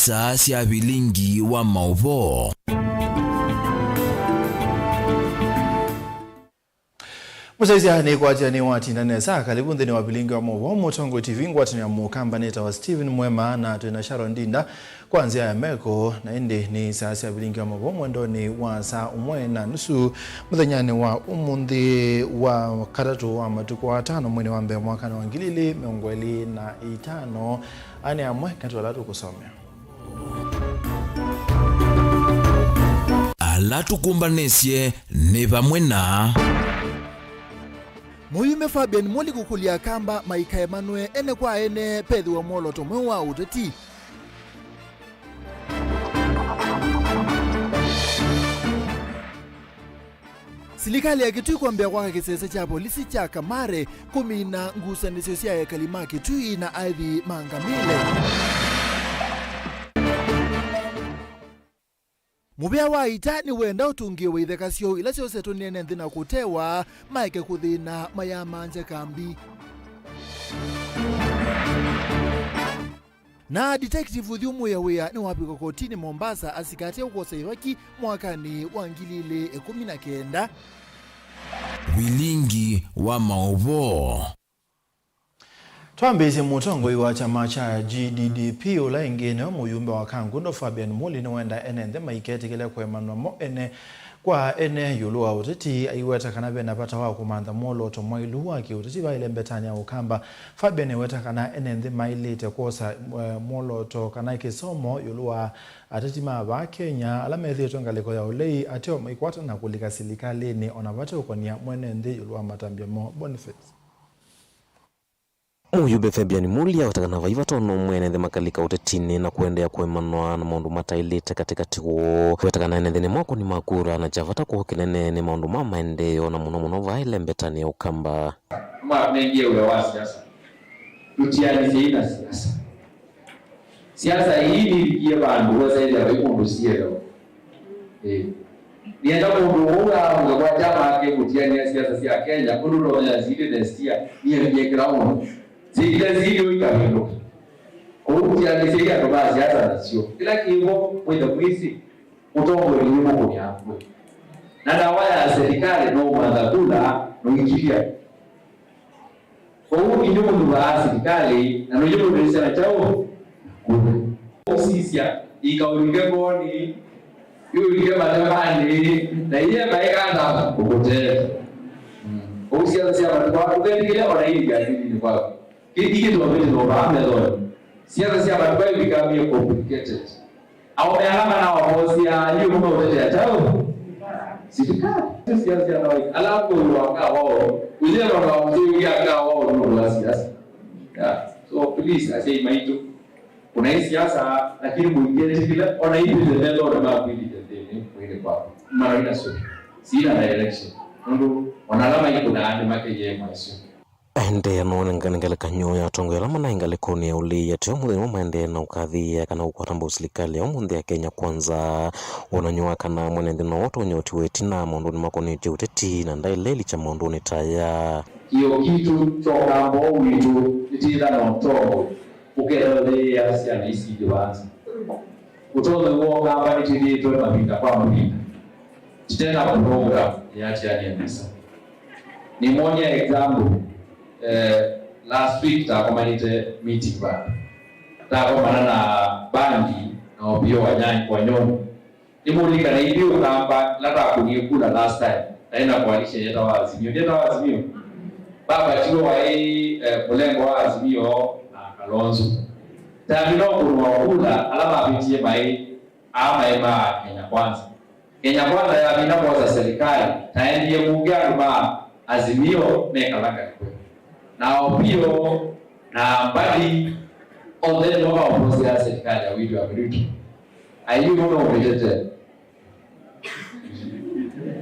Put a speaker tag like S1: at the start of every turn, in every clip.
S1: saa cia bilingi wa mauvo.
S2: Musaizia ni kwa jani wati nane saa karibu ndeni wa bilingi wa mauvo Mutongo TV ngwati ya mukamba neta wa Steven Mwema na tuena Sharon Dinda kuanzia ya Meko na indi ni saa cia bilingi wa mauvo mwendo ni wa saa umwe na nusu muthanyani wa umundi wa karatu wa matuku wa tano mwene wa mbe mwaka na wangilili meongweli na itano ane amwe katu walatu kusomea.
S1: Alatu kumbanesye ni pamwe na
S3: Muyume Fabian Moli kukulia kamba Maika Emmanuel ene kwa ene pedhi wa molo tomwe wa uteti. Silikali ya kitu kuambia kwa kisese cha polisi cha Kamare kumina ngusa nisiosia ya kalima kitui na aidhi mangamile. Mubea wa itani wenda utungie wa idhekasio ila sio seto nene ndina kutewa maike kuthina mayama nje kambi. Na detective Udhiumu ya wea ni wapiko kotini Mombasa asikatia ukosa iraki mwakani wangilile 19.
S1: bilingi wa mauvo.
S2: Twambeze Mutongo iwa chama cha GDDP ula ingine muyumbe wa Kangundo Fabian Moli ni wenda ene maiketi kile kwa Emmanuel mo ene kwa ene yuluwa uteti iweta kanabe napata wa kumanda molo tomwailu waki uteti wa ile mbetanya ukamba Fabian iweta kana ene mailite kosa molo to kanaike somo yuluwa ateti maba Kenya alama yetu ngaliko ya ulei ateo maikwata na kulika silikali ni onabate ukonia mwene ndi yuluwa matambia mo Boniface.
S4: Muyumbe Fabian Moli watakana vaiva tono mwene the makalika utetini na kuendea kuemanwa na maundu matailite katikati wo watakana nene mwako ni makura na javata kuhokinene ni maundu mamaendeyo na muno vaile mbetani ya ukamba
S5: mengie ule wa siasa tutianize ina siasa hii nilikie bandu wazaidi ya wikundu sielo nienda kuduhura kwa chama ke kutiania siasa sia Kenya kudulo ya zile nestia ni ground zile ikabilo kutianize ya toba siasa na sio kila kivo mwenda kuisi Mutongo ni yuko ni hapo na dawa ya serikali no madhula no ikilia kwa hiyo ndio mtu wa serikali na ndio mtu anasema chao sisi ikaulike boni yule madamani na yeye maikanda kupotea usianze hapo kwa kudeni ile ona hii gani ni kwa kiki ndio vile ndio baada leo sianze hapo kwa become complicated au mealama na wabosi ya hiyo mtu wote chao serikali sianze hapo alafu wao ule wanaokuja wao ndio siasa so please I say maito kuna hii siasa lakini mwingine kila ona hii ndio ndio makwili mwingine kwa mara sio sina direction ndio wanalama iko na ande make je mwasio
S4: ende no ngangale kanyoya tongela mana ingale koni ya uli ya tyo mudhe mende na ukadhi kana ukwatamba usilikali ya munde ya Kenya kwanza onanywa kana mwenende no woto nyoti wetina mondoni makoni je uteti na ndaileli cha mondoni taya
S5: hiyo kitu chokambo witu itira na mtongo ukelele ya siana isi diwanza utoze uoga hapa nitidi to mapinda kwa mapinda tena program ya chani ya misa ni moja example last week ta community meeting ba ta kwa na bangi na obio wanyani kwa nyono nimulika na hiyo kamba lata kunikula last time naenda kualisha yeta wazimio baba chilo wa hii mlengo wa azimio na Kalonzo tabino kunuakula alama apitie mai ama ema Kenya kwanza ya binafsi za serikali taendie muungano ma azimio mekalaka kwa na opio na badi on the local opposition serikali ya widu Amerika ayu no umejete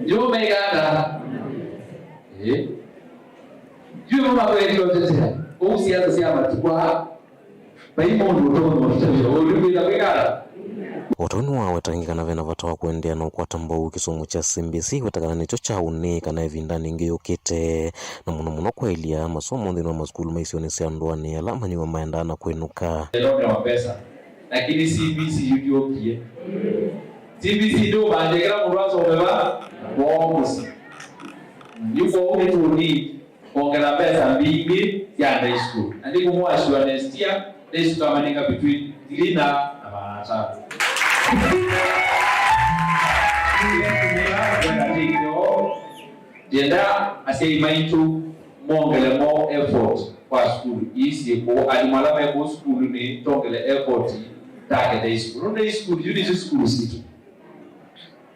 S5: yo megana yo mama kweli yote usianza siama tukwa baimo ndo ndo ulibida megana
S4: Otoni wa wetangikana vena vatawa kuendea na ukwatamba kisomo cha CBC wetakana nicho cha une kana evindani ngeyokete na muno kwa ilia masomo ndino maskulu maisione siandwani alama nyuma maendana kwenuka
S5: ndio pesa lakini CBC ndio pia CBC ndio banjekera murazo umeba bomusi yuko ni kuongeza pesa mbili ya high school ndi kumwashwa next year this coming up between Lina na Manata Jenda aseimaitu mongele mo effort kwa school isi ko alimalama ko school ni tongele effort take day school unity school situ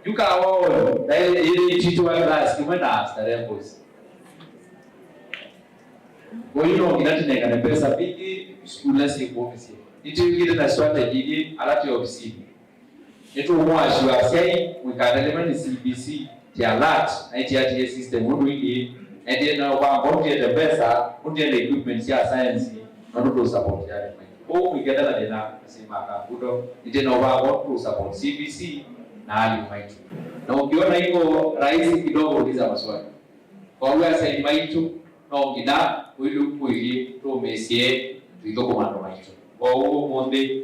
S5: yuka wao ile titu wa class kimenda starembos kwa hiyo inatineka na pesa bigi school lesi ko ofisi iti na strategy alati ofisi eto mwashi wa sei wikadelemani CBC ya alert ITRTA system mundu hii ende na kwa the pesa unde the equipment ya science na ndo support ya kwa ukigenda na dena sema kabudo ende na kwa support CBC na hali maitu na ukiona hiko rahisi kidogo uliza maswali kwa hiyo sasa maitu na ukida huyu kuili to mesie tuko komando maitu kwa hiyo monde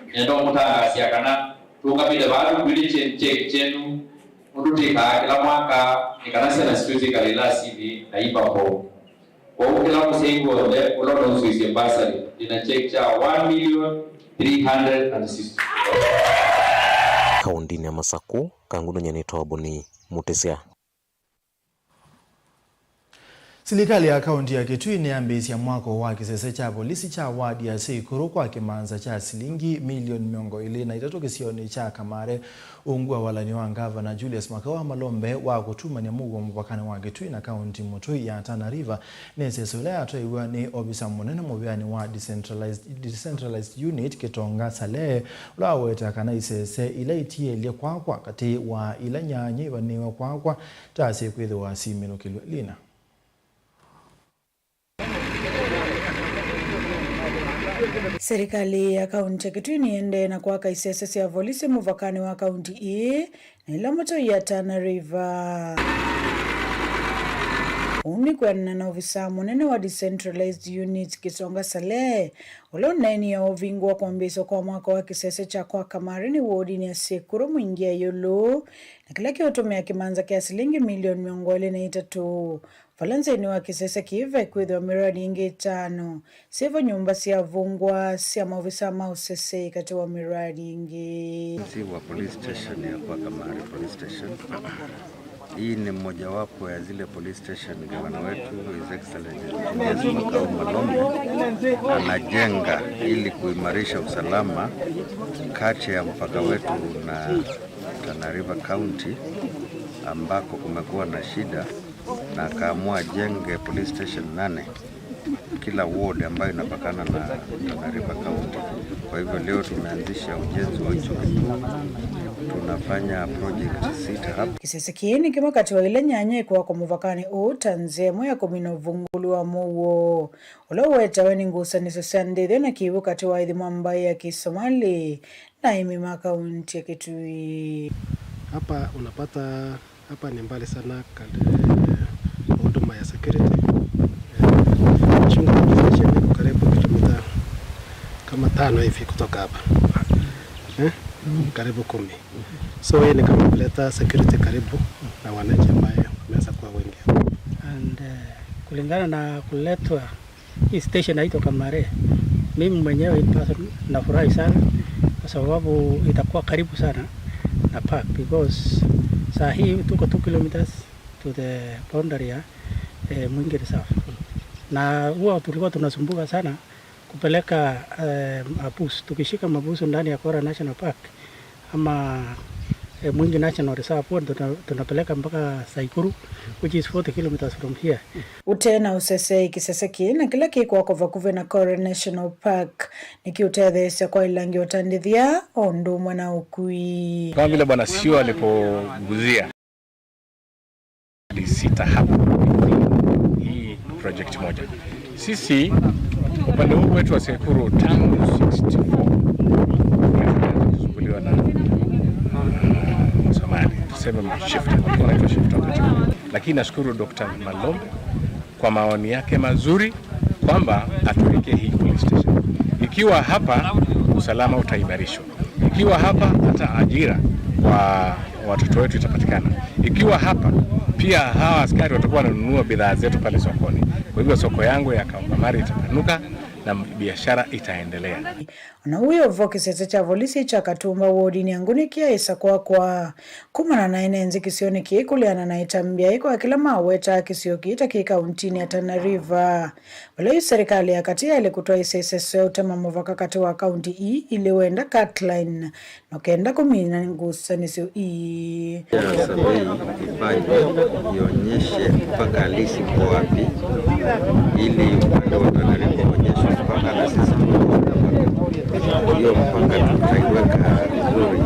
S5: ndio mtanga siakana tukapita bado kuili check chenu Udutika kila mwaka nikanasa na siwezi kalila CV na ipa kwa kila msengo ole ulodo usuisi basari ina check cha 1,360,000
S4: Kaundini ya Masaku kanguno nyanito Aboni Mutesia.
S2: Serikali ya kaunti ya Kitui niambisia mwako wa kisese cha polisi cha wadi ya Sekuru kwa kimanza cha shilingi milioni 200 na itatokesioni cha Kamare ungwa walani wa Gavana Julius Makawa Malombe wa kutuma ni mugo mpakani wa Kitui na kaunti Mutui ya Tana River nesesole atoiwa ni obisa munene mubiani wa decentralized unit Kitonga Sale ulaweta kana isese ile itie kwa kati wa ila nyanyi waniwa kwa tase kwetho wa simeno kilina.
S6: Serikali ya kaunti ya Kitui niende na kuwaka isese ya polisi muvakani wa kaunti hii na ila moto ya Tana River. Unikwana na ofisa munene wa decentralized unit Kitonga Sale uloneni ya ovingwa kwa mbiso kwa mwaka wa kisese cha kwa Kamarini wodi ni ya Sekuru mwingia yolo na kila kiotumia kimanza kia shilingi milioni 203. Falanze ni wa kisese kive kwitho miradi ingi 5 sivo nyumba siya vungwa siya maofisa mausese kati wa miradi ingi
S7: siwa police station ya kwa Kamari police station. Hii ni mmoja wapo ya zile police station gavana wetu His Excellency Makawa Malombe anajenga ili kuimarisha usalama kati ya mpaka wetu na Tana River County ambako kumekuwa na shida na akaamua jenge police station 8 kila ward ambayo inapakana na Tana River County. Kwa hivyo leo tumeanzisha ujenzi wa chuo tunafanya project 6 hapa.
S6: Kisese kieni kima kati wa ile nyanye kwa muvakani tanzemo ya komino vungulu wa muwo uloweta weni ngusa niso sande na kivu kati wa idhimu ambaye ya Kisomali na imima kaunti ya Kitui.
S8: Hapa unapata hapa ni mbali sana huduma ya security. Chunga kifachini karibu kilomita kama 5 hivi kutoka hapa. Karibu 10. So hii ni kama kuleta security karibu na wananchi ambao wameweza kuwa wengi.
S9: And kulingana na kuletwa hii station haito Kamare, mimi mwenyewe nafurahi sana kwa sababu itakuwa karibu sana na park because saa hii tuko 2 kilometers to the boundary ya Mwingi Reserve. Na huwa tulikuwa tunasumbuka sana kupeleka mabusu, tukishika mabusu ndani ya Kora National Park ama Mwingi National Reserve tunapeleka mpaka Saikuru which is 40 kilometers from here.
S6: Utena usese kiseseki na kila kiko kwa kuve na Kora National Park nikiutethesha kwa ilangi utandithia ondu mwana ukui.
S10: Kama vile bwana Sio alipoguzia sita hapa hii project moja. Sisi upande huu wetu wa Sekuru tangu 64 kuzunguliwa na Somali. Tuseme shift. Lakini nashukuru Dr. Malombe kwa maoni yake mazuri kwamba atuweke hii police station. Ikiwa hapa usalama utaimarishwa. Ikiwa hapa, hata ajira kwa watoto wetu itapatikana. Ikiwa hapa, pia hawa askari watakuwa wananunua bidhaa zetu pale sokoni. Kwa hivyo soko yangu ya Kamari itapanuka na biashara itaendelea.
S6: Na huyo voke sese cha polisi cha Katumba wodi ni angunikia isa kwa kumana na enenzi kisioni kikuliana na itambia iko kila maweta kisioki itakika untini ya Tana River. Wale serikali ya katia ile kutoa isese utama muvaka kati wa kaunti hii ili wenda Catline na kenda kumina ngusa nisio hii.
S7: Survey ifanye ionyeshe mpaka halisi kwa wapi ili upande wa Tana River onyeshe mpaka na sisi hiyo mpaka tutaiweka vizuri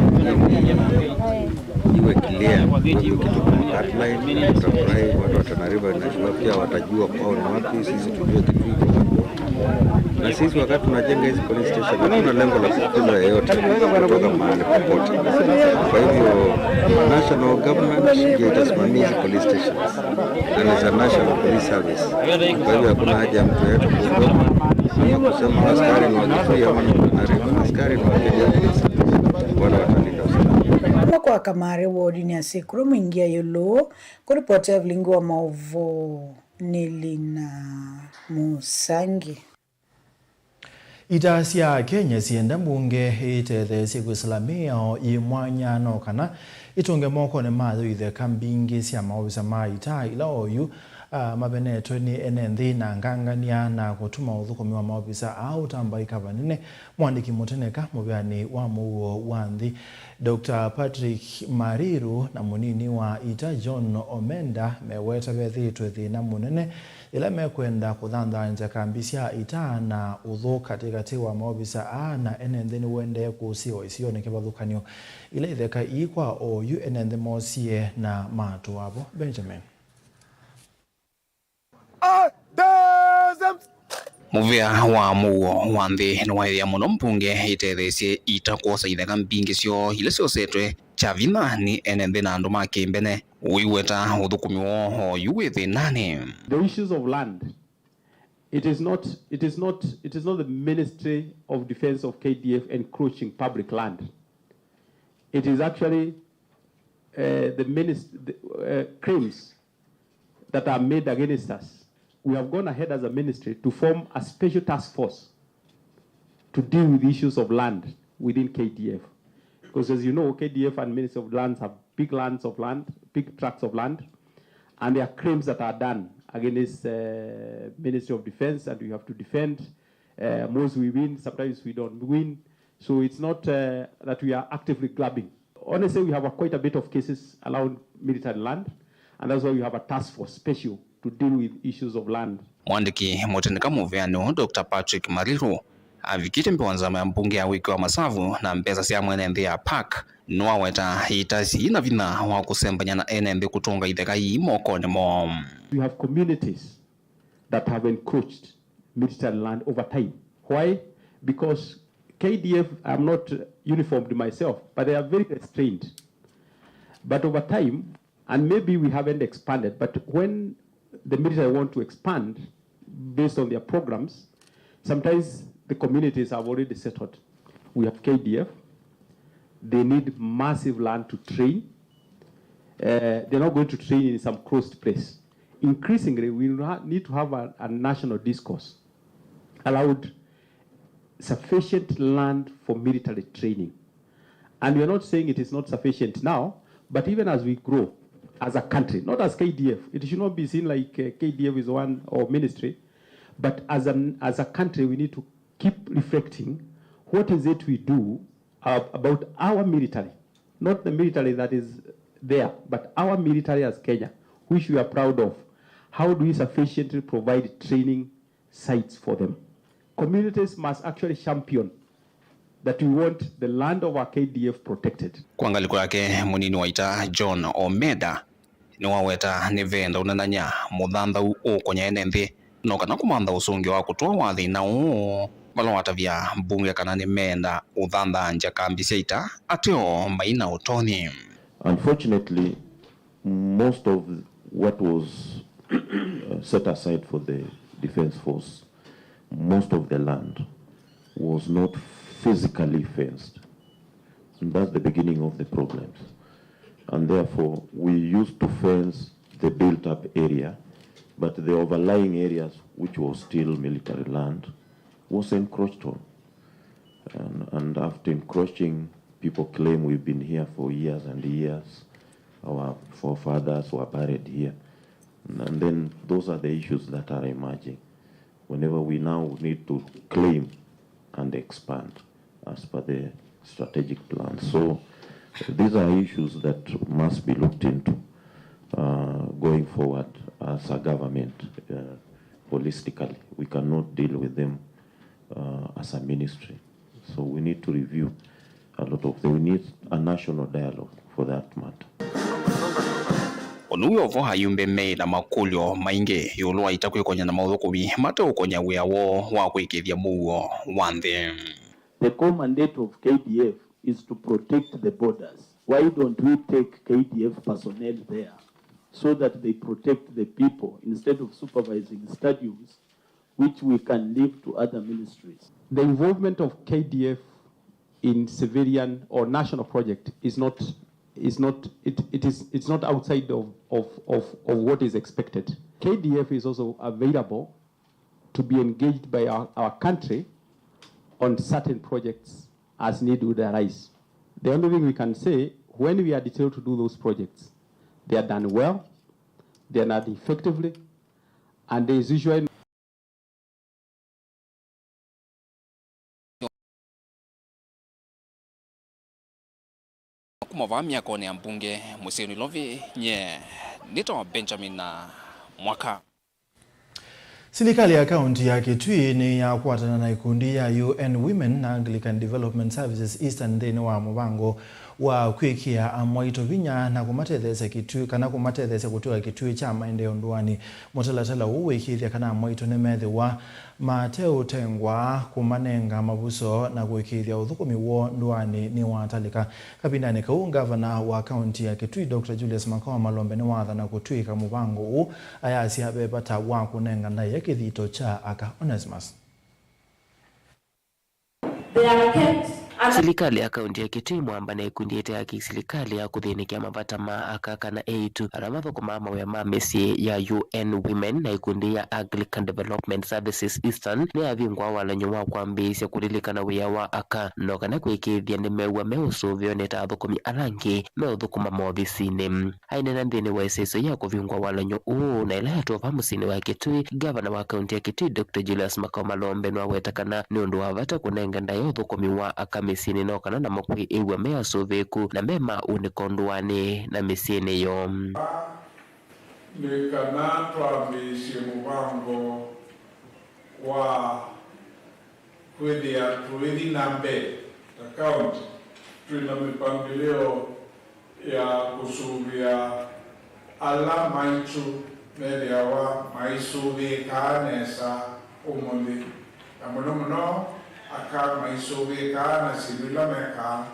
S7: iwe clear hiyo kitu kwa hotline. Tutafurahi watu wa Tana River na pia watajua kwao ni wapi, sisi tujue kitu iko hapo. Na sisi wakati tunajenga hizi police station hatuna lengo la kufukuza yeyote kutoka mahali popote. Kwa hivyo national government ndio itasimamia hizi police stations na ni za National Police Service. Kwa hivyo hakuna haja ya mtu yeyote kuogopa kusema askari ni wakifia ama ni Tana River. Askari ni wakija wala watalinda usalama.
S6: Kwa Kamari wodi ni asikuru mwingia yolo kuripoti ya vlingu wa maovo Nilina Musangi.
S2: Itasia Kenya sienda mbunge itete siku islamia imwanya no kana itunge moko ne mazo ithe kambingi sia maobisa maita ila oyu mabeneto ni enenthi na ngangania na gutuma uthukumi wa maobisa au tamba ikavanine mwandiki muteneka mubyani wa muwo wanthi Dr. Patrick Mariru na munini wa ita John Omenda meweta bethitwe thina munene ila mekwenda kuthandanya kambisia ita na uthu katikati wa maobisa na enenthi ni wende kusiwa isione kibathukanio ila itheka ikwa oyu enenthi mosie na matu wabo Benjamin.
S11: Muvia wa muo wanthi nwaithia muno mpunge itethesie itakosa itheka mpingi cio ile cio setwe chavina ni enenthi na andu makimbene uiweta uthukumi wo yuwithi nani.
S12: The issues of land, it is not the Ministry of Defense of KDF encroaching public land. It is actually claims that are made against us. We have gone ahead as a ministry to form a special task force to deal with issues of land within KDF. Because as you know, KDF and Ministry of Lands have big tracts of land, and there are claims that are done against Ministry of Defense, and we have to defend. Most we win, sometimes we don't win. So it's not that we are actively grabbing. Honestly, we have quite a bit of cases around military land, and that's why we have a task force special to deal with issues of land.
S11: Mwandiki muteneka muveano Dr. Patrick Mariru avikite mpewanzama ya mbunge ya wiki wa masavu na mpesa siya mwenenthi ya park nwaweta itasi na vina wa kusembanya na enenthi kutunga itheka hii moko nemo.
S12: We have communities that have encroached military land over time. Why? Because KDF, I'm not uniformed myself, but they are very restrained. But over time, and maybe we haven't expanded, but when the military want to expand based on their programs, sometimes the communities have already settled. We have KDF. They need massive land to train. They're not going to train in some closed place. Increasingly, we need to have a national discourse, allowed sufficient land for military training. And we're not saying it is not sufficient now, but even as we grow, as a country, not as KDF. It should not be seen like KDF is one or ministry, but as a country, we need to keep reflecting what is it we do about our military, not the military that is there, but our military as Kenya, which we are proud of. How do we sufficiently provide training sites for them? Communities must actually champion that we want the land of our KDF protected.
S11: Kuangaliko yake munini waita John Omeda ni waweta ni venda unananya muthantha ukonya enenthi no kana kumantha usungi wa kutoa wathi na malo watavya mbunge kana ni menda uthantha nja kambi seita ateo maina utoni.
S13: Unfortunately, most of what was set aside for the defense force, most of the land was not physically fenced. And that's the beginning of the problems. And therefore, we used to fence the built-up area, but the overlying areas, which was still military land, was encroached on. And after encroaching, people claim we've been here for years and years. Our forefathers were buried here. And then those are the issues that are emerging whenever we now need to claim and expand as per the strategic plan. So these are issues that must be looked into going forward as a government holistically. We cannot deal with them as a ministry. So we need to review a lot of them. We need a national dialogue for that matter.
S11: Onuyo voha yumbe me na makulyo mainge yulwa itakwe konya na maudhukubi mate konya wiawo wa kwikithia muo wanthe.
S14: The core mandate of KDF is to protect the borders. Why don't we take KDF personnel there so that they protect the people instead of supervising stadiums which we can leave to other ministries?
S12: The involvement of KDF in civilian or national project is not outside of what is expected. KDF is also available to be engaged by our country on certain projects as need would arise. The only thing we can say, when we are detailed to do those projects, they are done well, they are done effectively, and there is usually
S11: kumavamia kone ya mbunge Museni Lovi nye nito Benjamin na mwaka.
S2: Serikali ya kaunti ya Kitui ni ya kuatana na ikundi ya UN Women na Anglican Development Services Eastern thini wa mubango wa kwikia Mwaito Vinya na kumatethese Kitui kana kumatethese kutua Kitui cha maendeleo ndwani mutalatala uwikithia kana Mwaito nemethiwa Mateo Tengwa kumanenga mabuso na kuikithia uthukumi wo ndwani ni watalika kabindani kau gavana wa kaunti ya Kitui Dr. Julius Makoma Malombe ni wathana kutwika mubango u ayasi abebata wa kunenga na kithito cha aka Onesimus.
S15: Serikali ya kaunti ya Kitui mwamba na ikundi yete ya kiserikali ya kuthinikia mabata ma akaka na A2 aramatho kumama ya mamesi ya UN Women na ikundi ya Anglican Development Services Eastern ni avingwa walanyo wa kwambisya kulilikana wia wa aka noka na kwikithia ni mewa meusuvyo ni tathukumi arangi meuthukuma mobisini hainena nthini wa iseso ya kuvingwa walanyo uu na ila yatova musini wa Kitui gavana wa kaunti ya Kitui Dr. Julius Makoma Malombe na wetakana ni undu wa vata kunenga ndayo uthukumi wa aka misini no kana na makwi ewa mea soveku na mema unikondwani na misini yo
S16: nikana twambisye mubango wa kwithia tuithi na mbele ta kaunti twina mipangilio ya kusuvia ala maitu meria wa maisuvika nesa umuthi na muno aka maisuvika na sivila meka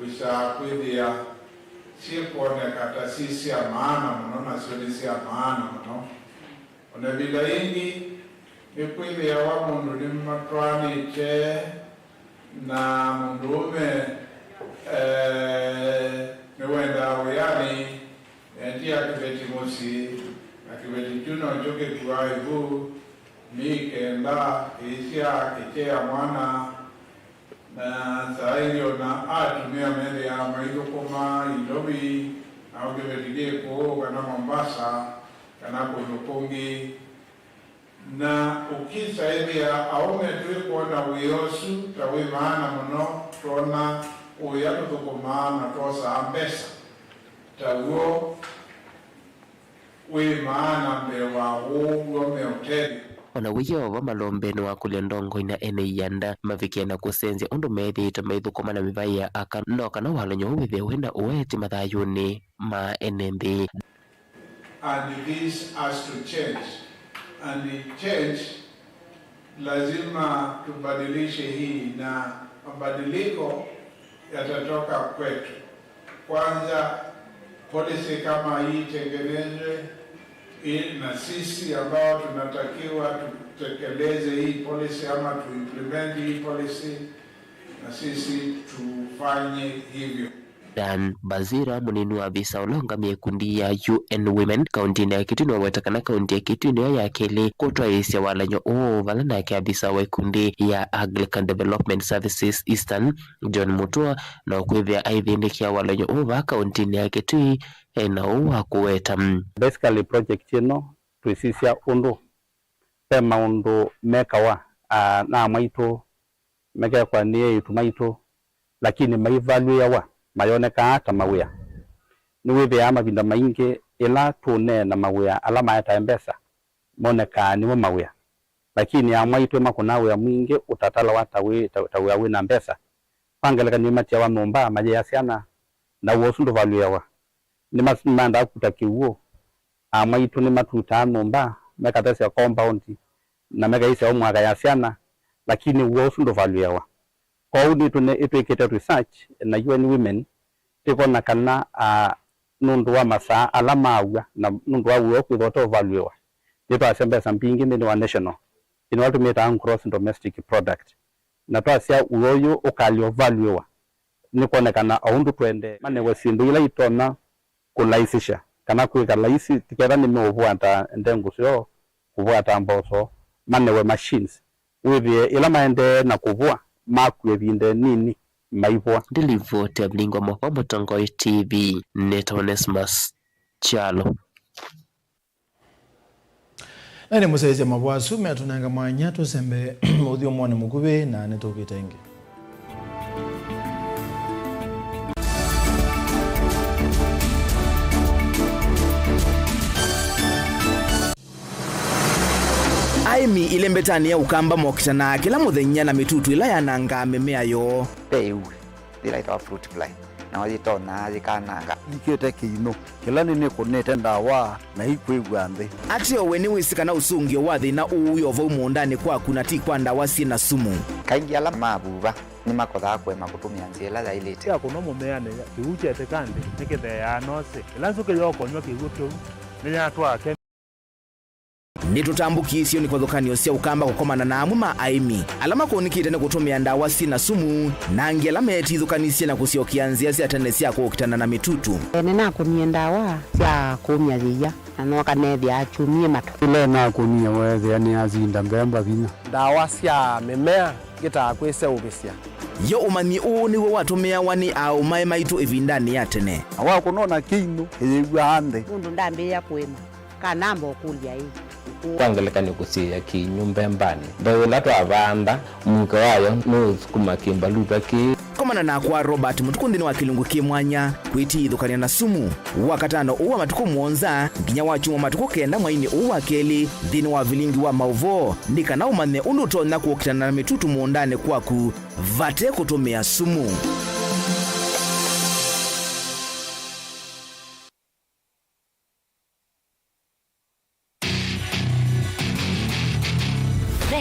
S16: wisa kwithia sikuoneka taasisi ya maana mno na sio ya maana mno ona bila ingi ni kwithia wa mundu ni matwani che na mundume ni wenda uyani ndia kibeti mosi na kibeti juno joke kwa ibu ni kenda isia kichea mwana na sahiyo na atumia mele ya maidokoma ilobi au gebetigeko kana Mombasa kana Kunupungi na ukisa hivi ya aume tuiko na uyosu tawi maana mno tona uyato tukoma na tosa ambesa tawo we maana mbewa uwo meoteli
S15: ona wiyo wa Malombe ni wakulia ndongo ina ene yanda mavikia na kusenzia undu methi itameithukoma na mivai ya aka noka na walanyo uwithia wenda uweti mathayuni ma enendi.
S16: And this has to change. And the change lazima tubadilishe hii na mabadiliko yatatoka kwetu. Kwanza policy kama hii tengenezwe na sisi ambao tunatakiwa tutekeleze hii policy ama tuimplement hii policy na sisi tufanye hivyo.
S15: Dan Bazira munini wa visa ulongamia kundi ya UN Women kaunti ya Kitui na wetakana kaunti ya Kitui ya kele kutwa isi walanyo vala na kia visa wa kundi ya Anglican Development Services Eastern John Mutua na ukwevya aidhini kia walanyo ova kaunti ya Kitui na uwa kuweta.
S17: Basically project yeno tuisisia undu pema undu mekawa na maito meka kwa niye itumaito lakini maivalue yawa mayoneka hata mawia niwebe ama vinda maingi ila tune na mawia alama ya taembesa moneka niwe mawia lakini amaitwe makunawe ya mwingi utatala watawe tawe na mbesa pangeleka ni matia wa nomba maje yasiana na wosundu value yawa ni manda kutakiwo amaitwe ni matuta nomba meka tesi ya compound na meka isi ya umwaka yasiana lakini wosundu value yawa kwa udi tune ituikete research na UN Women tiko na kana nundu wa masa alama awa na nundu wa uwe kwithoto value wa nito asembe sampingi ni wa national in order to meet an gross domestic product na to asia uoyo ukalio value wa niko na kana aundu twende mane wasindu ila itona kulaisisha kana kuika laisi tikera ni meobwata ndengu sio kubwata mboso mane we machines wivi ila maende na kubwa makwe binde nini maibwa
S15: delivote mlingo mwa Mutongo TV Netonesmas Chalo
S2: nani musaize mabwasu metunanga mwanya tusembe uthio mwana mukube na netokitenge
S1: Aimi ile mbetania ukamba mokitana kila muthenya na mitutu ila yananga mimea yo
S18: peu ila ito fruit fly na wajito na zikananga
S19: ikete kino kila nini kunete ndawa na ikwigwa nthi
S1: ati owe ni wisikana usungio wathi na uyo vo mundani kwa kuna ti kwa ndawa si na sumu
S18: kaingi ala mabuba ni makotha kwema kutumia nzela za ilete
S20: ya kuno mumeane kiuchete kandi nikithe ya nose ila nsuke yokonywa kigutu ninya twake
S1: nitutambukisio ni kwathukanio cia ukamba gukomana na amwe ma aimi alama kuonikite ni gutumia ndawa si na sumu na ngi alama etithukanisie na kuciokia nzia cia tene cia kuukitana na mitutu
S21: ene na kunia ndawa cia kumia thia na no kanethia achumie matu
S19: ile na kunia wethe ni azinda mbemba vinya
S22: ndawa cia mimea gitakwise ubisia
S1: yo umani u niwe watumia wani au mai maitu ivindani ya tene
S19: awa kunona kinu igwa ande
S21: mundu ndambe ya kwema kanamba okulia hii
S23: kwangelekani kusia kinyumba mbani ndawela twavanda mke wayo nusukuma kimbaluta ki
S1: komana na kwa Robert mutukundi ni wa kilungu kimwanya kwitithukania na sumu wakatano uwa matuku mwonza nginya wachuma matuku kenda mwaini uwa keli thini wa vilingi wa mauvo ndikana umane unutona kuokitana na mitutu muondane kwaku vate kutumia sumu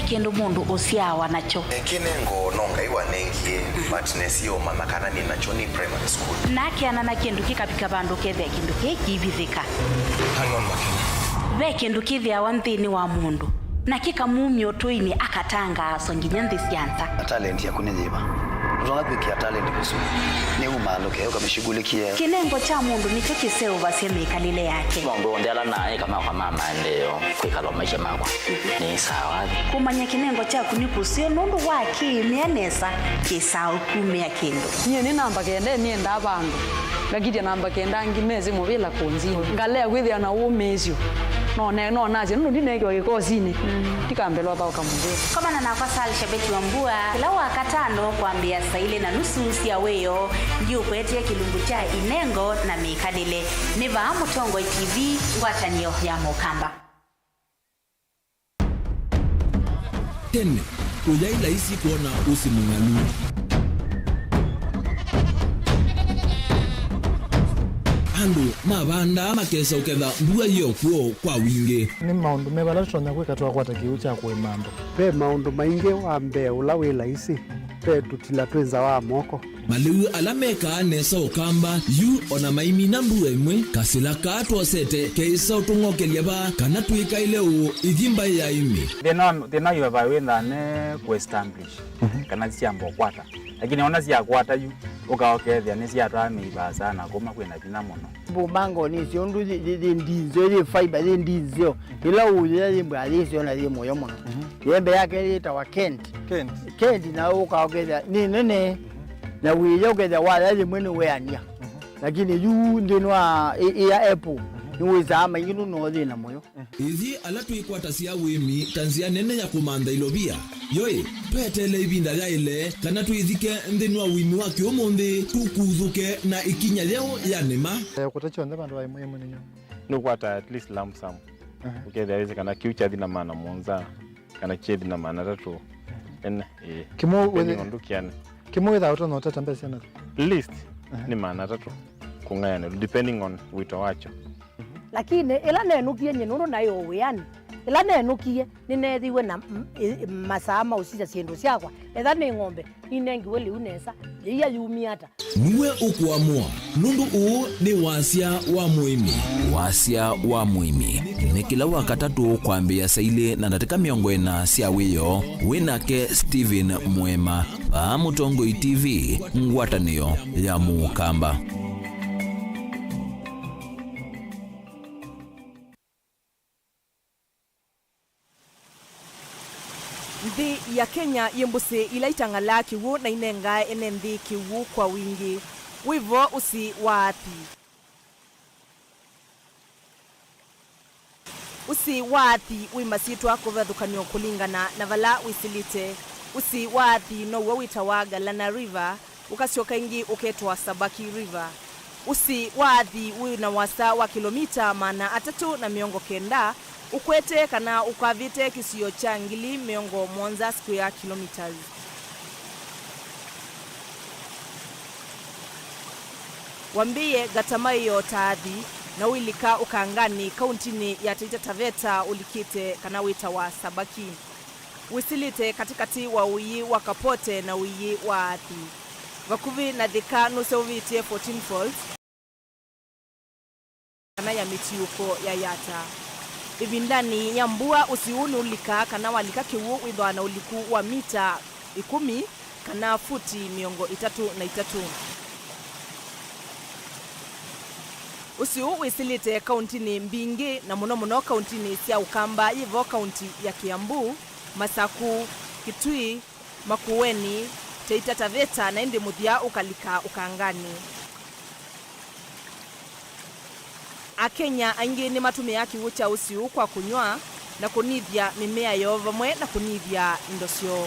S24: kendo mundu usiawa nacho
S25: kinengo nonga iwanengie but nesio mama kana ni nacho ni primary school
S24: nakiana na kindu kikapika bandu kethe kindu kikibithika
S25: hang on makini
S24: ve kindu kithia wa nthini wa mundu na kikamumio tuini akatanga songinya nthi sianza
S25: talent ya kunithiba utonga kwikia talent kusu ni umaloke ukamishughulikia
S24: kinengo cha mundu nicho kiseu basi mikalile yake
S26: mundu ndela naye kama kwa mama ndio kwikala maisha makwa ni sawa
S24: kumanya kinengo cha kunipusio nundu waki mianesa kisau kumia kindu
S27: niye ni namba kende ni enda bandu ngakitia namba kenda ngimeze mubila konzi ngalea kwithia na umezio no naje ndo ndineke wakikozini tikambelwa bao kamubele
S24: kama na nafasa Shabeti wa Mbua kila wakatano kuambia saile na nusu sia weyo ndio kwetia kilungu cha inengo na mikadile niva Mutongo TV ngwatanio ya Mukamba
S1: tene ujaila isi kuona usimungalu andu mabanda makesa uketha mbua hiyo kuo kwa wingi
S22: ni maundu mebala tutonya kwika twakwata kiu cha kwimando
S19: pe maundu maingi wa mbe ula wila isi pe tutila twenza wa moko
S1: maliu alameka nesa ukamba yu ona maimi na mbua imwe kasila katwosete keisa utungokelia ba kana tuika ile u ithimba ya imi
S22: thina yu ba wina ne ku establish kana ciambo kwata
S3: lakini ona cia kwata yu ukaokethia ni cia twamiba sana kuma kwina bina muno
S4: bumango ni cio ndu ndinzo ri fiber ri ndinzo ila uya ri mbali cio na ri moyo muno yembe yake ri tawa Kent na ukaokethia ni nene na wiyo ukethia wala ri mwene weania lakini yu ndinwa ya Apple niweza maingi no thina moyo
S5: ithi ala twikwata cia wimi tanzia nene ya kumanda ilobia yoi twetele ibinda rya ile kana twithike nthini wa wimi wa kiumuthi tukuthuke na ikinya leo ya nema
S2: kutachonde bandu wa muhimu ninyo
S3: no kwata at least lump sum ukethia hizi kana kiucha thina maana monza kana chethi na maana tatu en
S2: kimo
S3: ndukiane
S2: kimo without no tatambesa na
S3: list ni maana tatu kungayana depending on wito wacho
S7: lakini ila nenukie nyinuru nayo wiani ila nenukie ninethiwe na masama usija ciendu ciakwa etha ni ng'ombe inengiwe liu nesa ya yumiata
S5: niwe ukuamua nundu uu ni wasia wa muimi ni kila wakatatu kwambia saile na ndatika miongo ena cia wiyo winake Steven Mwema wa Mutongoi TV ngwatanio ya Mukamba.
S8: Nthi ya Kenya yembusi ilaitangala kiwu na inenga enendi kiwu kwa wingi wivo usi waathi wimasitwa kuvethukanio kulingana na vala wisilite usi waathi no wawitawa Galana River ukasioka ingi uketwa Sabaki River usi waathi wina wasa wa kilomita 390 ukwete kana ukavite kisio cha 1,000 square kilometers. Wambie gatamayo taadhi na wilika ukangani kauntini ya Taita Taveta ulikite kana wita wa Sabaki. Wisilite katikati wa uyi wa Kapote na uyi wa Athi. Vakuvi na dhika nuseuvite 14 Falls kana ya mitiuko ya Yata. Ivindani nyambua usiuni ulika kana walika kiwu widwa na uliku wa mita 10 kana futi 303. Usiu wisilite kauntini mbingi na muno kauntini cia Ukamba yivo kaunti ya Kiambu, Masaku, Kitui, Makueni, Taita Taveta na indi muthia ukalika ukangani. Akenya aingi ni matumia kiwu cha usiu kwa kunywa na kunithia mimea yo vamwe na kunithia indosio.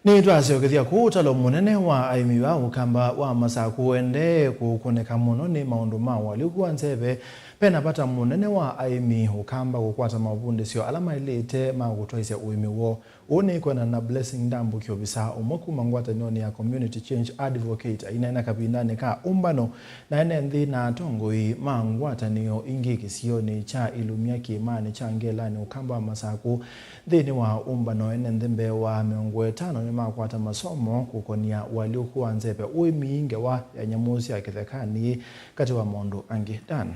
S2: Ni twasiokethia kuutalo munene wa aimi wa Ukamba wa Masaku ende kukuneka muno ni maundu ma walikuwa nzeve pena pata munene wa aimi Ukamba kukwata mabundi sio alama ilete magutwaisya uimi wo uni kwena na Blessing Ndambu kiobisa umoku mangwata noni ya Community Change Advocate inaina kapindani ka umbano na ene nthi na tongoi mangwata niyo ingi kisioni cha ilumia kiimani cha ngelani Ukamba wa Masaku dhini wa umbano ene nthimbe wa miongo 5 ni makwata masomo kukonia waliokuwa nzepe uimi inge wa ya nyamusi ya kithekani kati wa mondo angi dan.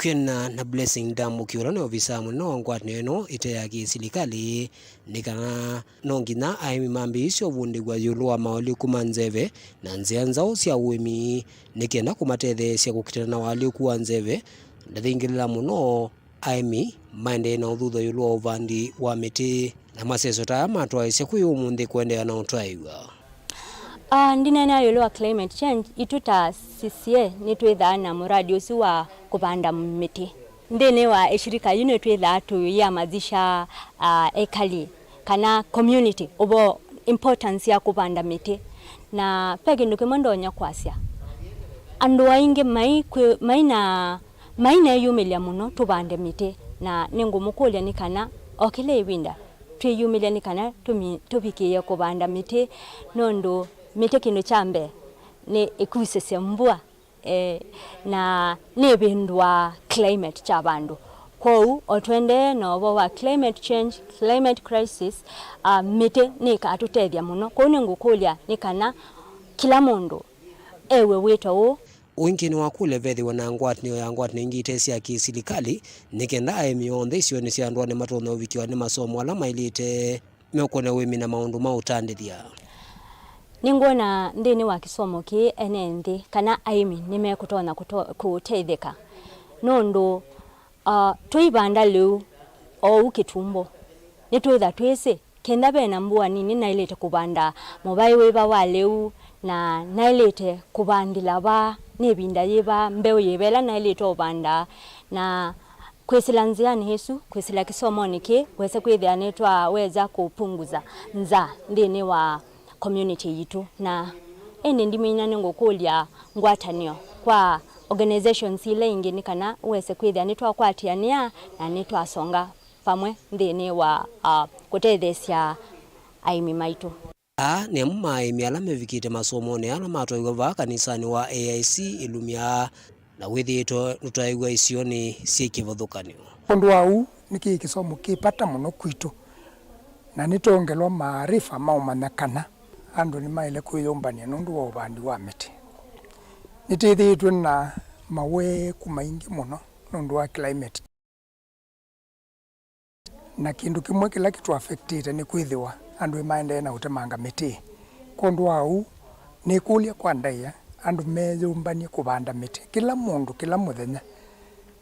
S9: Kwena na Blessing Ndambu kiura ni ofisa muno ngwatino eno ite ya kisilikali nikana nongina aimi mambi isio vundi kwa yulua maoli kumanzeve na nzianzao sia uimi nikena kumatethe sia kukitana na wali kuwa nzeve ndathingilila muno aimi maende na uthutha yulua uvandi wa miti na maseso taya matwaisya kuyumundi kuendea na utwaiwa.
S10: Ndinena yulua climate change ituta sisie nitwitha na muradi usi wa kupanda miti. Ndene wa eshirika yune twitha tuyamazisha ekali kana community obo importance ya kupanda miti na peke ndukimondonya kwasya. Andu waingi maina yumilia muno tubande miti na ningumukulia nikana okile ibinda twiyumilia nikana tubikiye kupanda miti nondo miti kino chambe ni ikuisese mbua na nebindwa climate cha bandu kou otwende novo wa climate change, climate crisis, mite nika atutethia muno kuni ngukulia nikana kila mundu ewe wito
S9: wingine wa kule vethi wana ngwatanio ya ngwatanio ingite cia kisilikali nikenda aimi onthe icio ni cia andũ matonya uvikiwa ni masomo ala mailite mekone wimi na maundu mautandithia.
S10: Ningona ndini wa kisomo ki enenthi kana aimi nimekutona kuteithika nundu tuibanda liu o ukitumbo nitwitha twisi kenda bena mbua nini nailete kubanda mobai weba wa liu na nailete kubandila ba nebinda yeba mbeo yebela nailete obanda na kwesilanziani Yesu kwesila kisomo niki wese kwithia netwa weza kupunguza nza ndini wa community yitu na ene ndimenya ngokulia ngwatanio kwa organizations ile ingine kana wese kwithia nitwa kwatiania na nitwa songa pamwe ndini wa kutethesia aimi maitu.
S9: Ni maimi ala mevikite masomo ne ala matoiwa kanisani wa AIC Ilumia na withito tutaigwa icio ni ciikivuthukanio.
S6: Undu au niki kisomo kipata muno kwitu na nitongelwa maarifa maumanyakana andu ni maile kuyumbania nundu wa ubandi wa miti nitithitwe na mawe kumaingi muno nundu wa climate na kindu kimwe kila kitu affectite ni kwithiwa andu imaende na utemanga miti kondu au ni kulia kwa ndaia andu meyumbanie kubanda miti kila mundu kila muthenya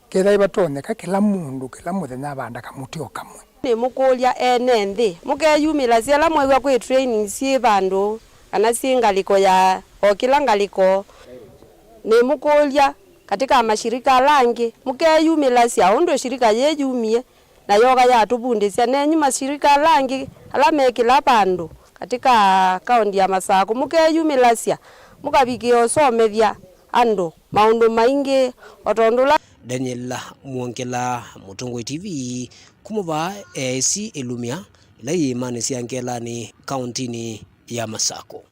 S6: ketha ibatonyeka kila mundu kila muthenya abanda kamuti o kamwe
S11: ni mukulia ene nthi mukeyumila ciala mwegwa kwi training ci bandu kana ci ngaliko ya o kila ngaliko ni mukulia katika mashirika langi mukeyumila cia undu shirika yeyumie na yoga ya tubundisia nenyi mashirika langi ala mekila bandu katika kaunti ya Masako mukeyumila cia mukabikio somethia andu maundu maingi otondula.
S9: Daniel Muongela, Mutongoi TV, kumuva AIC Ilumia ila yimani siangelani kauntini ya Masako.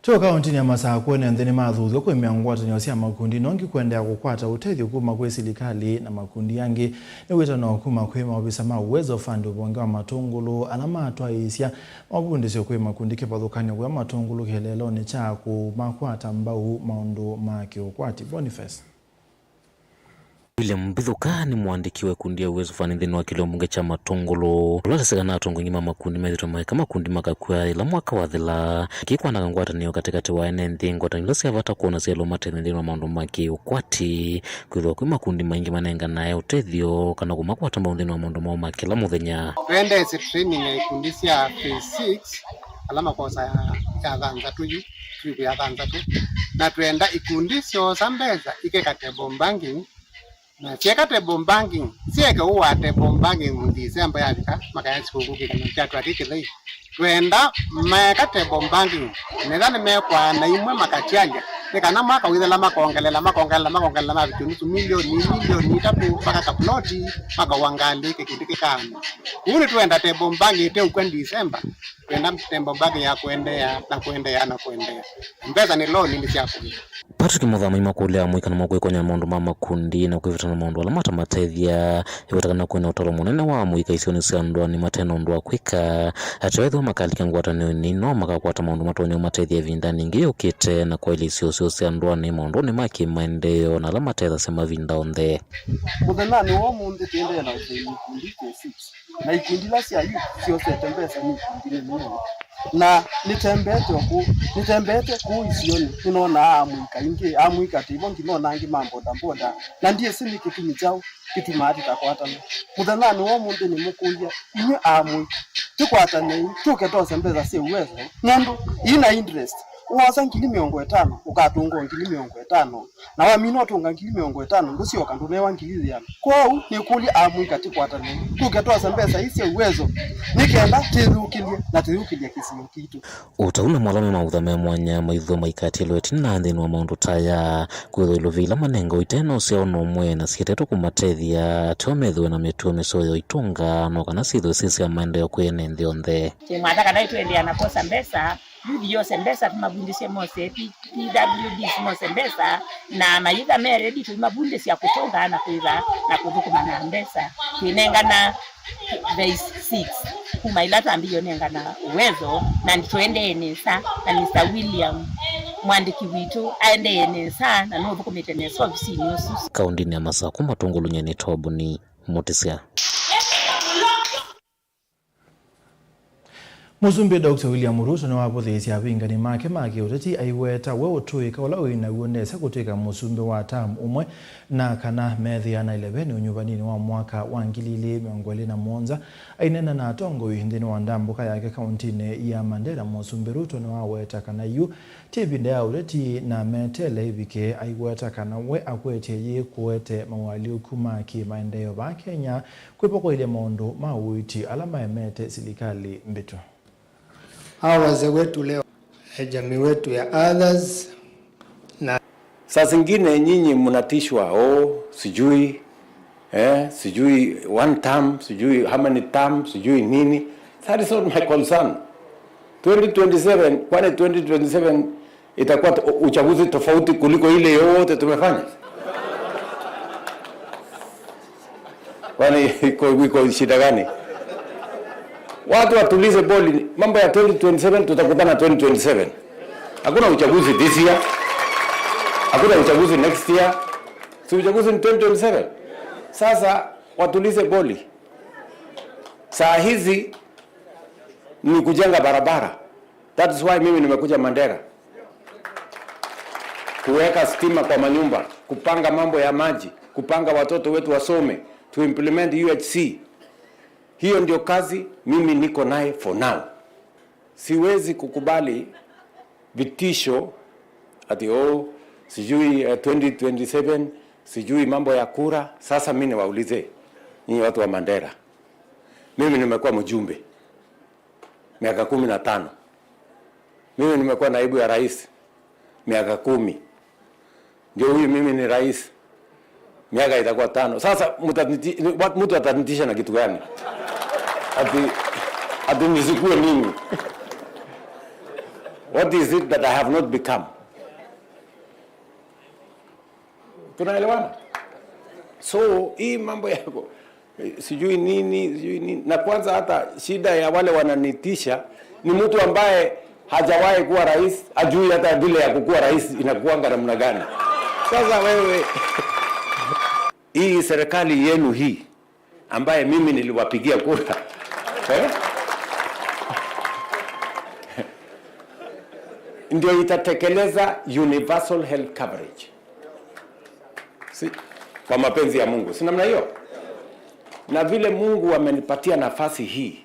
S2: Tuo kauntini ya Masako ne nthini mathuthio kwi ngwatanio cia makundi nongi kwendea gukwata utethio kuma kwi silikali na makundi yangi ni witano kuma kwi maobisa ma uwezo fund ubonge wa matungulu ala matwaisia mabundisio kwi makundi kibathukanio kwa matungulu kelelo ni cha kumakwata mbau maundu make ukwati. Boniface
S12: William Mbithuka ni mwandiki wa kundi ya uwezo fani thini wa kiliombunge cha matungulu ulatesegana atongo ngima makundi methito maika makundi makakwea ila mwaka wa thila kikwa na ngwatanio katikati wa ene nthi ngwatanio cia vata kuona cielo matethini wa maundu make ukwati kwithwa kwi makundi maingi manenga nae utethio kana kumakwata mbau thini wa maundu mao make la muthenya
S13: twendese training ya ikundi cia phase 6 alama kosa ya dhanza tuju tribu ya dhanza tu na twenda ikundi cio sambeza ikeka table banking na chekate bombanking sieke uwate bombanking December yalika makayansi kukuki kana chatu akikithei twenda mekate bombanking nethani mekwa na imwe makachanja nikana mwaka withela makongelela mabitu milioni 3 mpaka kaploti maka wangalike kitike kana uni twenda te bombanking te ukwa December twenda tembo banking ya kuendea mbeza ni loan ni chako
S12: Patrick Muthama imakulia mwika na mwikonya maundu ma makundi na kwivitana maundu ala matamathethia iwatakana kwina utoro munene wa mwika icio ni cia ndwa ni matena undu wa kwika atwethwa makalika ngwatanio ni no makakwata maundu matonya matethia vinda ningi ukite na kwa ile icio cia ndwa ni maundu ni maki maendeleo na ala matetha sema vinda onthe
S14: muthenya ni wo munthi tiende na ikundi na ikundi la cia cio tembesa ni ikundi ni na nitembete ku isioni tunaona amwika tivo nginaona ngi mambo boda na ndiye sini kitumi chao kitumati takwatana muthanani wo mundu ni mukulia inye amwika tukwatane tuketose mbeza cia uwezo nundu ina interest uwasa ngili 50 ukatunga ngili 50 na wamino tunga ngili 50 nducio kandu newa ngili ya kwao ni kuli amwika tikwatane tuketose mbeza cia uwezo nikenda tidhukilie kisio kitu
S12: utauna mwalame mauthame mwanya maitho maikati lwetina na nthini wa maundu taya kwithilo vila manengo iteno cia ono mwe na cietetwo kumatethia tiomethwe na mituo misoyo itunga no kana citho cia maendeleo kwene nthi onthe
S16: kimwatha kana itwendia na kosa mbesa
S15: bibi yose mbesa tumabundishe mose PWD mose mbesa na mayiga meredi tumabundishe ya kutonga na kuiva na kudukuma na mbesa kinenga na base 6 kumailata ambiyo nenga na uwezo na nituende enesa na Mr. William mwandiki witu aende enesa na novu kumitene service news
S12: kaundini ya Masako Matungulu nyeni tobu ni Mutisia.
S2: Muzumbi Dr. William Ruto na wapothesi abingani make uteti aiweta we utuika ula wina uonesa kutuika muzumbi wa tamu umwe na kana methi ana 11 unyubanini wa mwaka wa 2021 ainena na atongo hindini wa ndambuka yake kauntini ya Mandera. Muzumbi Ruto na waweta kana yu tibinde ya ureti na metele ibike aiweta kana we akwete ye kuwete mawali ukuma ki maendeleo ba Kenya kwepo kwa ile mondo mawiti alama ya mete silikali mbitu.
S16: Hawa wazee wetu leo jamii wetu ya others na
S17: saa zingine nyinyi mnatishwa sijui sijui one term sijui how many term sijui nini. That is not my concern. 2027 kwani 2027 itakuwa uchaguzi tofauti kuliko ile yote tumefanya? Kwani iko shida gani? Watu watulize boli, mambo ya 2027 tutakutana 2027. Hakuna uchaguzi this year. Hakuna uchaguzi next year. Si uchaguzi ni 2027. Sasa watulize boli. Saa hizi ni kujenga barabara. That is why mimi nimekuja Mandera. Kuweka stima kwa manyumba, kupanga mambo ya maji, kupanga watoto wetu wasome, to implement UHC. Hiyo ndio kazi mimi niko naye for now. Siwezi kukubali vitisho ati sijui 2027 sijui mambo ya kura. Sasa mimi niwaulize nyinyi watu wa Mandera. Mimi nimekuwa mjumbe miaka 15. Mimi nimekuwa naibu ya rais miaka 10. Ndio huyu mimi ni rais. Miaka itakuwa 5. Sasa mtu atanitisha na kitu gani? Ati nisikue mimi. What is it that I have not become? Tunaelewana? So hii mambo yako sijui nini na kwanza hata shida ya wale wananitisha ni mtu ambaye hajawahi kuwa rais, ajui hata vile ya kukuwa rais inakuanga namna gani. Sasa wewe hii serikali yenu hii ambaye mimi niliwapigia kura ndio itatekeleza universal health coverage. Kwa mapenzi ya Mungu. Si namna hiyo? Na vile Mungu amenipatia nafasi hii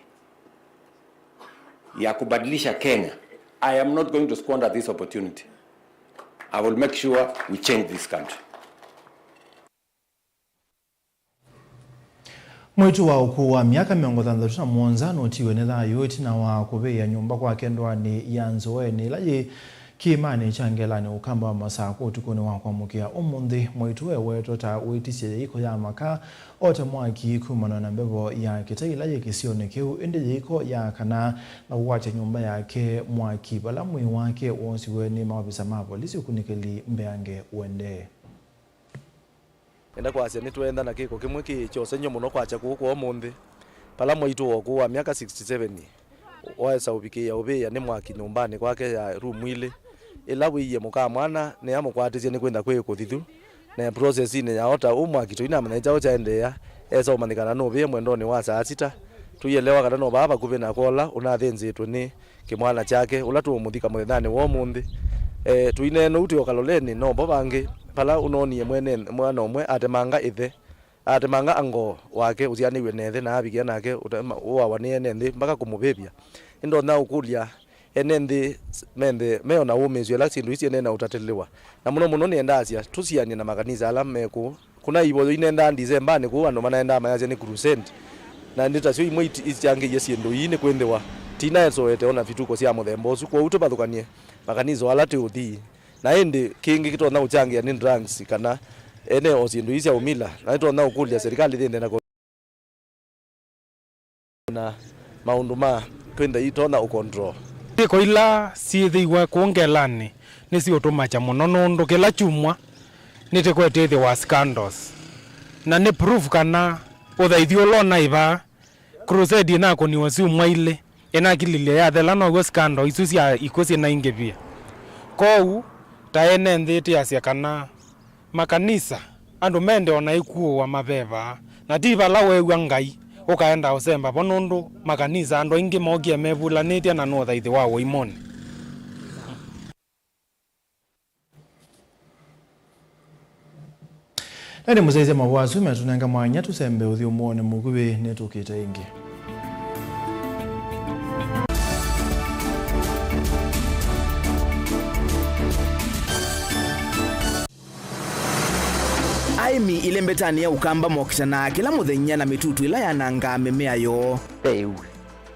S17: ya kubadilisha Kenya, I am not going to squander this opportunity. I will make sure we change this country.
S2: Mwitu wa ukuu wa miaka 37 notiwe ne thayo itina wa kubeya nyumba kwa kendwani ya Nzoweni laje kimani changelani ukamba wa Masako utukuni wa kwamukia umundi. Mwitu wetu ta uitisye iko ya maka ote mwaki kumana na mbebo ya kitai laje kisione kiu indi iko ya kana na uwache nyumba yake mwaki bala mwi wake wonsiweni mawabisa mapolisi ukunikeli mbeange uende.
S22: Enda kwase nitwenda na kiko kimwe kichose nyo muno kwacha kuko omunthi pala mwitu woku wa miaka 67 waesa ubikia ubeya ni mwaki nyumbani kwake ya room ile ila wiye muka mwana ne amukwatizie ni kwenda kwe kuthithu na process ine ya ota umwaki tu ina manager ochaendea esa umanikana no be mwendoni wa saa sita tuyelewa kana no baba kube na kola unathenzetwe ni kimwana chake ulatu umuthika mwethani wo munthi tuine no uti okaloleni no bobange pala unonie mwene mwana omwe atemanga ithe atemanga ango wake uzianiwe nethe na abigia nake uwa wane nthi mpaka kumubebia indo na ukulia enenthi mende meona umezwe la sindu isi enena utatelewa na muno ni endasia tusianie na makanisa ala meku kuna ibo inenda December ne ku ando manaenda mayaze ni crusade na ndita sio imwe ichange yesindu ine kwendewa tina esoete ona vituko cia muthemba ucu kwa utu bathukanie makanisa ala te uthi na ende kingi kitona uchangia ni drugs kana ene osindu isia umila na itona ukulia serikali thinde na maundu ma kwenda itona ukontrol
S18: tiko ila siithiwe kuongelani nisiutumacha muno nundu kila chumwa nitikwetithi wa scandals na ni proof kana uthaithio lona iva crusade na kuniwa siumwa ile ena kililia ya thela no go scandal isu cia ikosi na ingevia kou taene nthiti asia kana makanisa andu mende ona ikuo wa mabeva na diva la wewa ngai ukaenda usemba bonundu makanisa andu ingi mogie mevulanite na no thaithi wa imoni.
S2: Nani muzaize mawazo metunenga mwanya tusembe uthi umone mugubi netukite ingi.
S1: Aimi ile mbetani ya ukamba mokitana kila muthenya na mitutu ila yananga mimea yo
S20: peu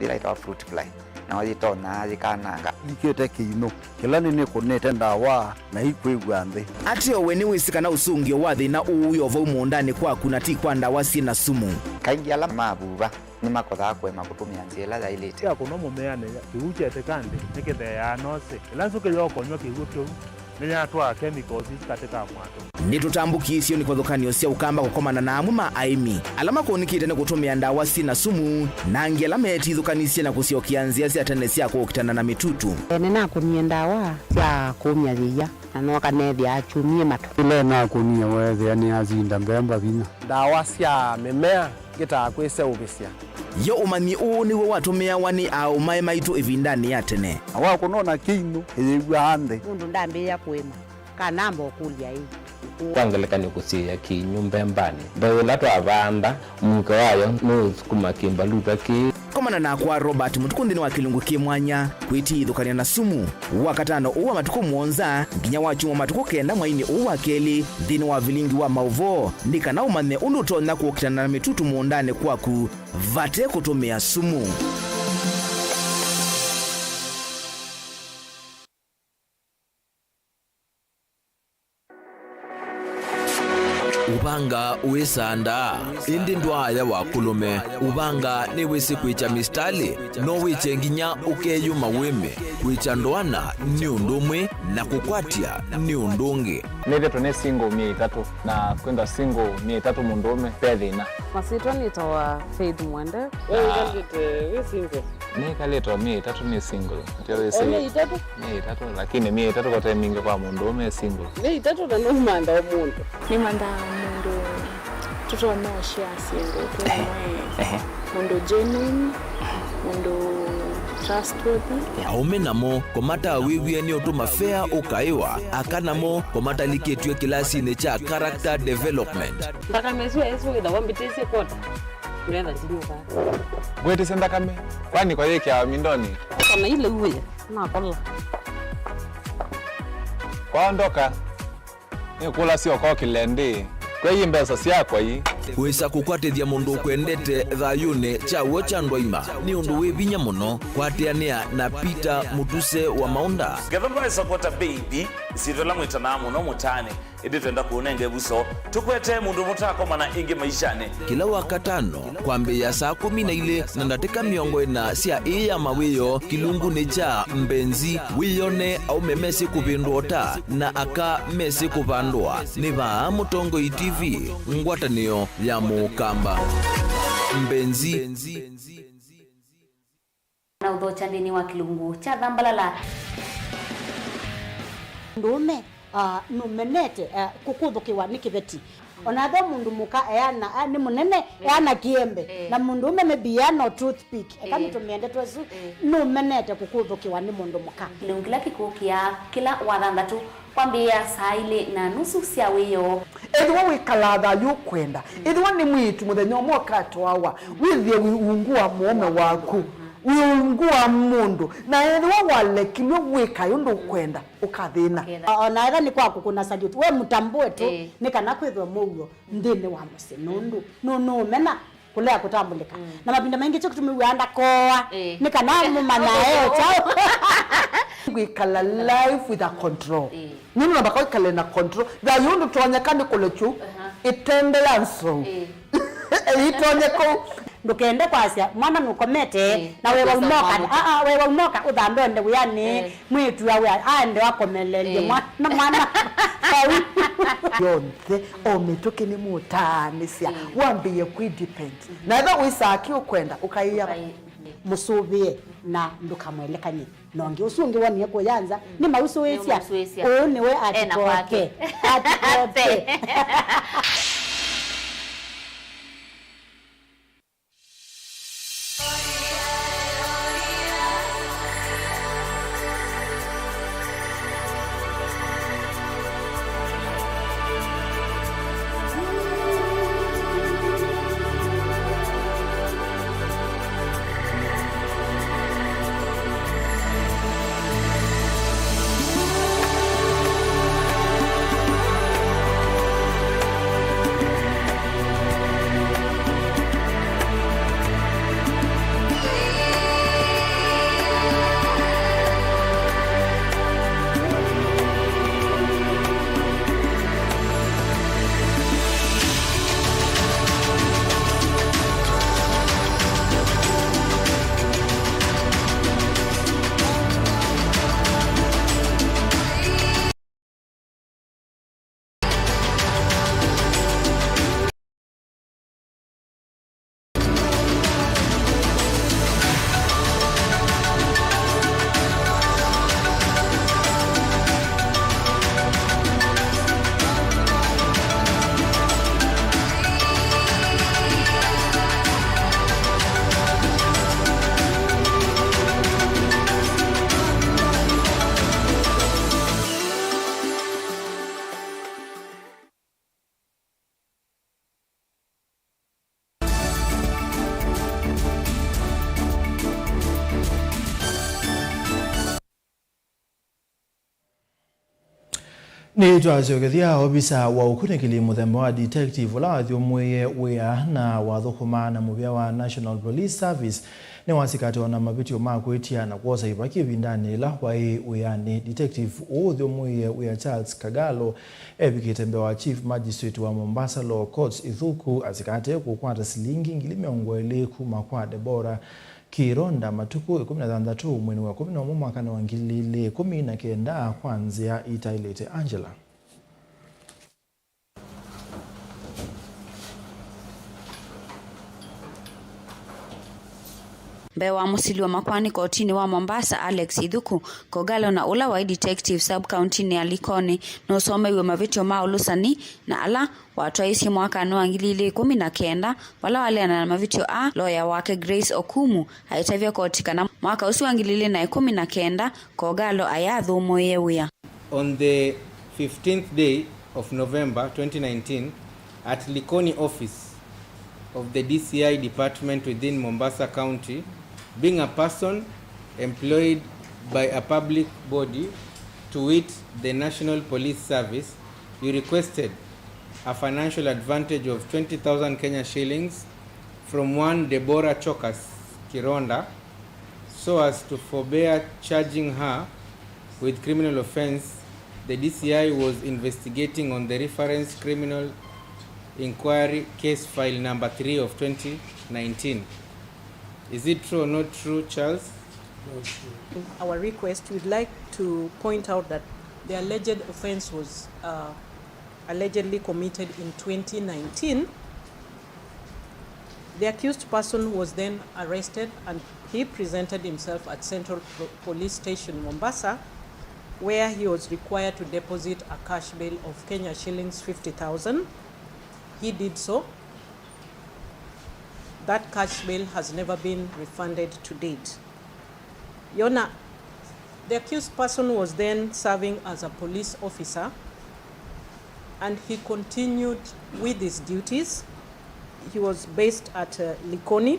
S20: iraitwa fruit fly na wajitona zikananga
S21: ikiete kino kila nini kunete ndawa na ikwigwa nthi
S1: atio weni wisikana usungio wa thina uyo vo mundani kwaku na ti kwa ndawa na sumu
S20: kaingi ala mabuba ni makotha kwema kutumia nzila za ilite
S23: ya kuno mumeane kiuchete kandi nikithea nose ila nsuke yokonywa kiugo kyo ninya twa chemicals katika mwato
S1: nitutambukisio ni kwathukanio cia ukamba gukomana na amwe ma aimi alama kunikite ni kutumia ndawa na sumu nangi alama etithukanisie na kuciokia nzia cia tene cia kukitana na mitutu
S25: nena kunia ndawa cia kumia thia na no kanethia achumie matu
S21: ile na kunia wethe ni azinda mbemba vina
S14: ndawa cia mimea gita kwise ubisia
S1: yo umani u niwe watumia wani au mai maitu ivindani ya tene
S21: awa kunona kinu igwa ande
S25: mundu ndambia kwema kanamba okulia hii
S26: kwangelekani kusia kinyumba mbani bayo lato avanda mke wayo no sukuma kimbaluta ki
S1: komana na kwa Robert mutukundi ni wa kilungu kimwanya kwiti thukania na sumu wakatano uwa matuku muonza nginya wachu matuku kenda mwaini uwa keli thini wa vilingi wa mauvo ndika na umane unutona kuokitana na mitutu muondane kwaku vate kutumia sumu.
S5: Ubanga uisanda indi ndwaya wa kulume ubanga ni wisi kwicha mistali no wiche nginya ukeyuma wime kwicha ndwana ni undumwe na kukwatia ni undungi
S27: neve tone single 300 na kwenda single 300 mundume pedhina
S28: masito nitoa Faith Mwende
S27: we single ni kaleta 300 ni single ndio wisi 300 lakini 300 kwa time mingi kwa mundume single
S28: 300 na no manda omuntu
S29: ni manda mundu tutona share single mundu genuine mundu trustworthy
S5: aume namo komata wiwie ni utuma fair ukaiwa akanamo komata liketwe kilasi ne cha character development
S28: ndaka meswe eso ida wambitese kota nenda tinuka
S27: gwete senda kame kwani kwa yake ya mindoni
S28: kana ile uwe na kola
S27: kwaondoka ni kula sio kwa kilende kwa hii mbesa siakwa hii
S5: wisa kukwatithia mundu kwendete thayune chawo cha ndwaima ni undu wivinya muno kwatiania na Peter Mutuse wa Maunda
S30: gethomba support baby sitola mwitana muno mutane indi twenda kuonenge buso tukwete mundu mutako mana ingi maishane
S5: kila wakatano kwambia saa 12 na ndatika miongo ina cia iya mawiyo kilungu ni cha mbenzi wiyone au memesi kupindota na aka mesi kupandwa ni ba Mutongo TV ngwatanio ya mukamba mbenzi
S24: na udhocha ndini wa kilungu cha Dhambalala
S7: ndume numenete kukuthukiwa ni kiveti onathe mundu muka eana ni munene eana kiembe na mundu ume mebiano toothpick kama tumiende twesu numenete kukuthukiwa ni mundu muka
S24: kilungila kikukia kila wathanthatu kwambia saa 2:30 cia wiyo
S31: ethwa wikalatha yukwenda ethwa ni mwitu muthenya umwe katwawa withie wiungua muome waku wiungua mundu na ethwa walekilwe wika yundu kwenda ukathina
S7: ona ega ni kwaku kuna salute we mutambue tu ni kana kwithwa muyo ndini wa musinundu no mena kulea kutambulika na mapinda mengi cyo kutumiwanda koa ni kana mumana eo chao
S31: gwikala life with a control nini nabako ikale na control da yundu twanyakani kulechu itendela nso itonyeko
S3: ndukende kwasia mwana nukomete na wewe umoka wewe umoka udhandonde uyani mwitu yawe ande wakomelelie mwana yonthe omituki ni mutanisia wambie kwidepend na ndo wisaki ukwenda ukaiya musubie na ndukamwelekanye nonge usungi wani kuyanza ni mausuwesia niwe atikoke atikoke.
S2: Ni twacokethia obisa wa ukunikili muthemba wa detective ula wathiumwiye wia na wathukuma na muvia wa National Police Service ni wasikati ona mavitio ma kwitia na kwosa ivaki vindani ila wai wiani detective uthiumwiye wia Charles Kagalo evikite mbele wa Chief Magistrate wa Mombasa Law Courts Ithuku asikate kukwata silingi 200 kuma kwa Deborah Kironda matuku 16 mwezi wa 11 mwaka wa 2019 kwanzia itailete Angela.
S4: Bewa musili wa makwani kotini wa Mombasa Alex Ithuku Kogalo na ula wa detective sub county ni Likoni no some iwe mavitio maulusani na ala watu aisi mwaka wa 2019 wala wale na mavitio a lawyer wake Grace Okumu haitavia kotikana mwaka usi wa 2019 Kogalo ayathumu yewia.
S6: On the 15th day of November 2019 at Likoni office of the DCI department within Mombasa County, being a person employed by a public body, to wit the National Police Service, you requested a financial advantage of 20,000 Kenya shillings from one Deborah Chokas Kironda so as to forbear charging her with criminal offense. The DCI was investigating on the reference criminal inquiry case file number 3 of 2019. Is it true or not true, Charles?
S8: Our request, we'd like to point out that the alleged offense was allegedly committed in 2019. The accused person was then arrested and he presented himself at Central Police Station, Mombasa, where he was required to deposit a cash bail of Kenya shillings 50,000. He did so. That cash bail has never been refunded to date. Yona, the accused person was then serving as a police officer and he continued with his duties. He was based at Likoni.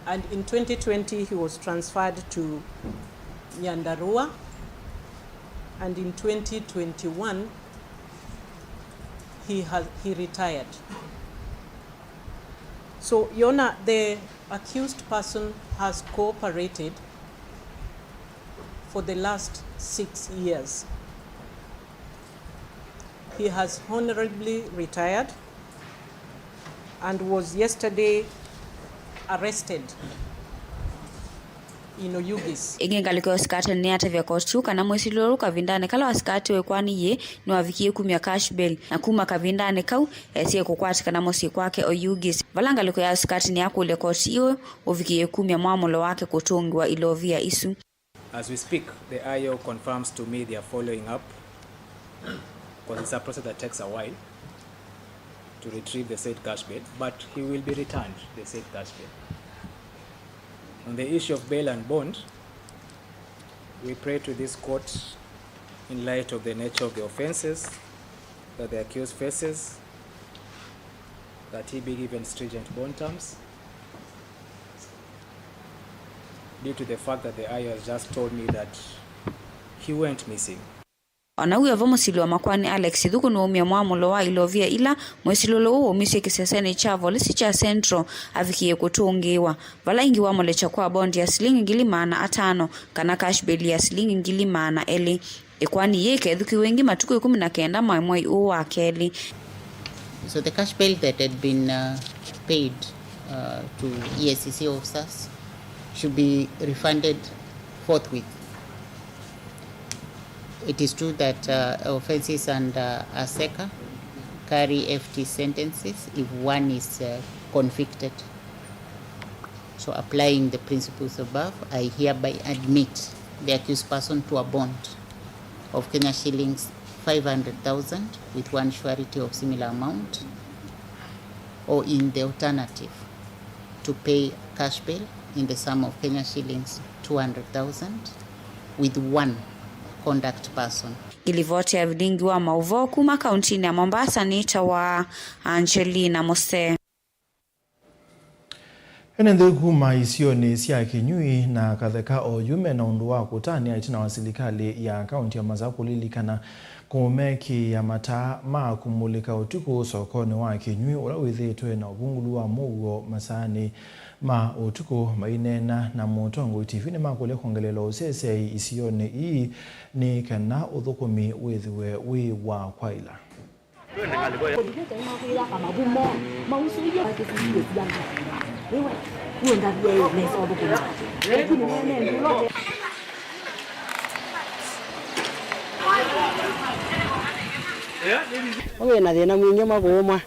S8: And in 2020, he was transferred to Nyandarua. And in 2021, he retired. So, Yona, the accused person has cooperated for the last 6 years. He has honorably retired and was yesterday arrested in Oyugis.
S4: Ingengaliko skate ni ate vya kostu kana mwesi loru kavindane kala waskate wekwani ye ni wavikie kumia cash bail na kuma kavindane kau esiye kukwati kana mosi kwake Oyugis. Valangaliko ya skate ni akule koti iwe uvikie kumia muamulo wake kutungwa ilovia isu.
S9: As we speak, the IO confirms to me they are following up, because it's a process that takes a while to retrieve the said cash bail, but he will be returned the said cash bail. On the issue of bail and bond, we pray to this court, in light of the nature of the offences that the accused faces, that he be given stringent bond terms, due to the fact that the IO has just told me that he went missing.
S4: Anauya vomusilo makwani Alex Idhuku no umia muamulo wa ilovia ila mwesilolo uo umisye kisesene chavo lisi cha Central avikie kutungiwa. Vala ingi wa molecha kwa bondi ya silingi ngili maana atano kana cash bail ya silingi ngili maana eli. Ekwani yeke Idhuki wengi matuku 19 mwai uwa keli.
S10: So the cash bail that had been paid to ESCC officers should be refunded forthwith. It is true that offences under ASECA carry FT sentences if one is convicted. So applying the principles above, I hereby admit the accused person to a bond of Kenya shillings 500,000 with one surety of similar amount, or in the alternative, to pay cash bail in the sum of Kenya shillings 200,000 with one conduct person.
S4: Ilivoti ya vilingi wa mauvo kuma kauntini ya Mombasa nita wa Angelina Mose.
S2: Enende kuma isioni siya kinyui na katheka o yume na unduwa kutani aitina wa serikali ya kaunti ya Masaku lilikana kumeki ya mataa maa kumulika utuku sokoni wa kinyui ula withitwe na ubungulu wa mugo masani ma utuku mainena na mutongo TV ni makule kongelelo usese isioni hii ni kana uthukumi withiwe wi wa kwaila.
S11: Wena thina mwingi maguma.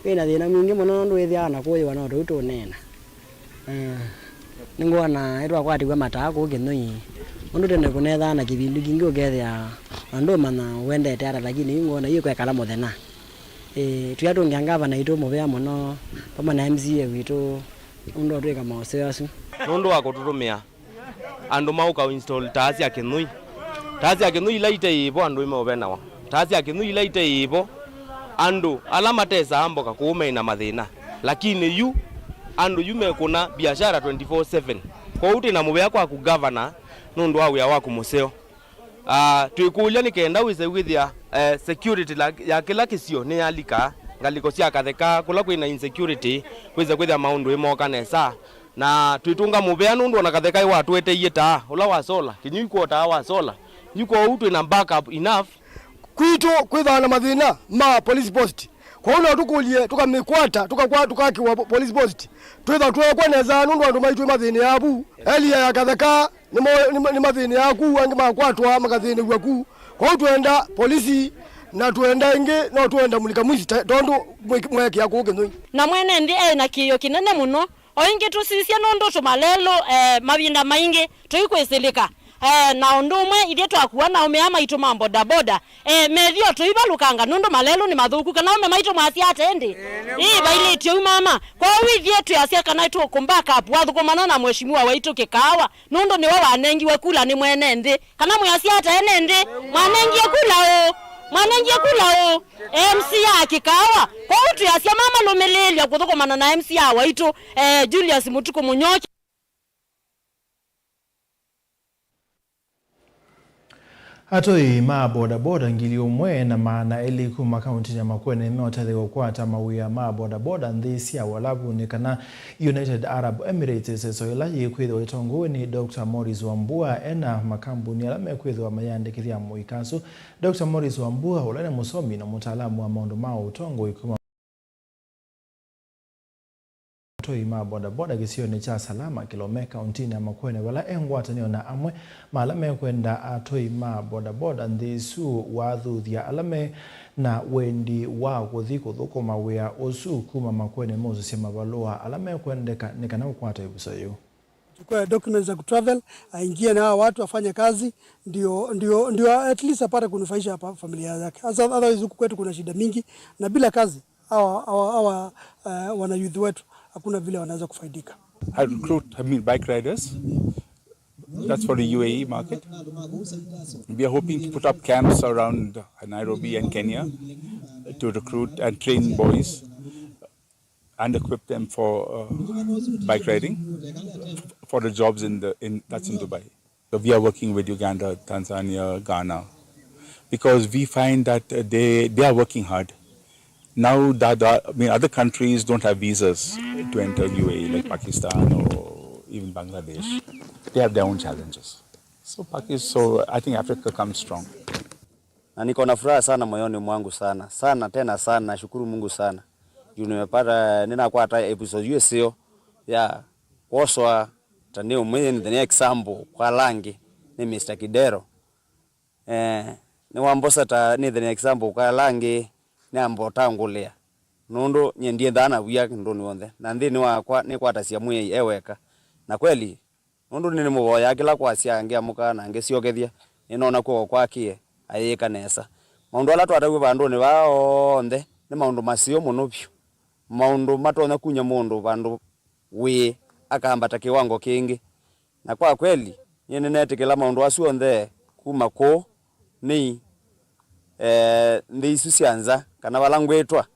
S11: Wena thina mwingi muno ndu ithia na kuyiwa no ndu nena. Ningwana itwa kwatigwa mataa ku kinui. Mundu tene kunetha na kibindu kingi ukethia andu mana wendete ara lakini ngona iyo kwekala muthena. Tuyatu ngangava na itu muvea muno pama na MCA witu ndo tweka maoseasu.
S12: Nundu wa kututumia andu mauka install taasi ya kinui. Taasi ya kinui laite ipo andu imeovenawa. Taasi ya kinui laite ipo andu alama tesa amboka kuume ina mathina. Lakini yu andu yume kuna biashara 24/7. Kwa uti na muvea kwa kugavana nundu wa waku museo. Tuikulia ni kenda wise withia security ya kila kisio ni alika ngaliko cia katheka kula kwina insecurity wise kwithia maundu imoka nesa na tuitunga muvea nundu na katheka watu eteiye taa ula wa sola kinyu kwa taa wa sola yuko utu na backup enough
S13: kwito kwitha na mathina ma police post kwa una tukulie tukamikwata tukaki wa police post twitha twekwa neza nundu andu maitwe mathini yabu elia ya katheka ni mathini yaku angi makwatwa makathini gwaku kwa twenda polisi na twenda ingi no twenda mulika mwizi tondu mweki yaku kinui
S7: na mwene ndi na kiyo kinene muno oingi tusisia nondo tumalelo mavinda maingi tuikwesilika na ndumwe ile twakuwa na umeama itu mambo boda merio tuibalukanga nondo malelo ni mathuku kana ume maito mwasi atende baile tio mama kwa withi yetu yasia kana tu kumbaka hapo wathukumana na mheshimiwa waitu kikawa nondo ni wa wanengi wakula ni mwene ndi kana mwasi atende mwanengi kula mwanengi kula MC akikawa kwa utu yasia mama lomeleli akuthukumana na MC waitu Julius Mutuku Munyoki.
S2: Hatoi ma boda boda ngili umwe na maana eli kuma kaunti ya Makwene meotathego kwata mawia ma boda boda nthisi ya walabu ni kana United Arab Emirates so ila yikwithwa itongo ni Dr. Morris Wambua ena makambuni ala mekwithwa mayandikithia muikaso. Dr. Morris Wambua ulane musomi na mutaalamu wa maundu ma utongo ikuma atoi ma bodaboda gisioni cha Salama Kilome kauntini ya Makueni wala engwatanio na amwe malame kwenda atoi ma bodaboda ndisu wathuthia alame na wendi wa kuthiko thoko mawea osu kuma Makueni Moses Mabalua alame kwendeka nikana ukwata ibusayo
S14: kwa documents za kutravel aingie na watu afanye kazi ndio at least apate kunufaisha hapa familia yake. Otherwise huku kwetu kuna shida mingi na bila kazi hawa wana youth wetu hakuna vile wanaweza kufaidika.
S15: I recruit bike riders. That's for the UAE market. We are hoping to put up camps around Nairobi and Kenya to recruit and train boys and equip them for bike riding for the jobs that's in Dubai. So we are working with Uganda, Tanzania, Ghana, because we find that they are working hard. Now that other countries don't have visas to enter UAE, like Pakistan or even Bangladesh. They have their own challenges. So I think Africa comes strong.
S16: Na niko na furaha sana moyoni mwangu sana tena sana, nashukuru Mungu sana. Nimepata ninakuwa hata episode hiyo ya poswa taneo mwenye the example kwa langi ni Mr. Kidero. Ni wambosa ta ni the example kwa langi ni ambotangulia. Nondo nyendie ndana wiya ndo niwonde. Na ndi ni kwa tasia mwe eweka. Na kweli nondo ni muboya kila kwa sia ngia muka na ngesiogethia inona kwa kie ayeka nesa. Maundu ala twatagwe bandu ni baonde ni maundu masio munobyo. Maundu matona kunya mundu bandu we akambata kiwango kingi na kwa kweli nyene netekela maundu acio nthe kuma ko ni ndi isu cianza kana balangwetwa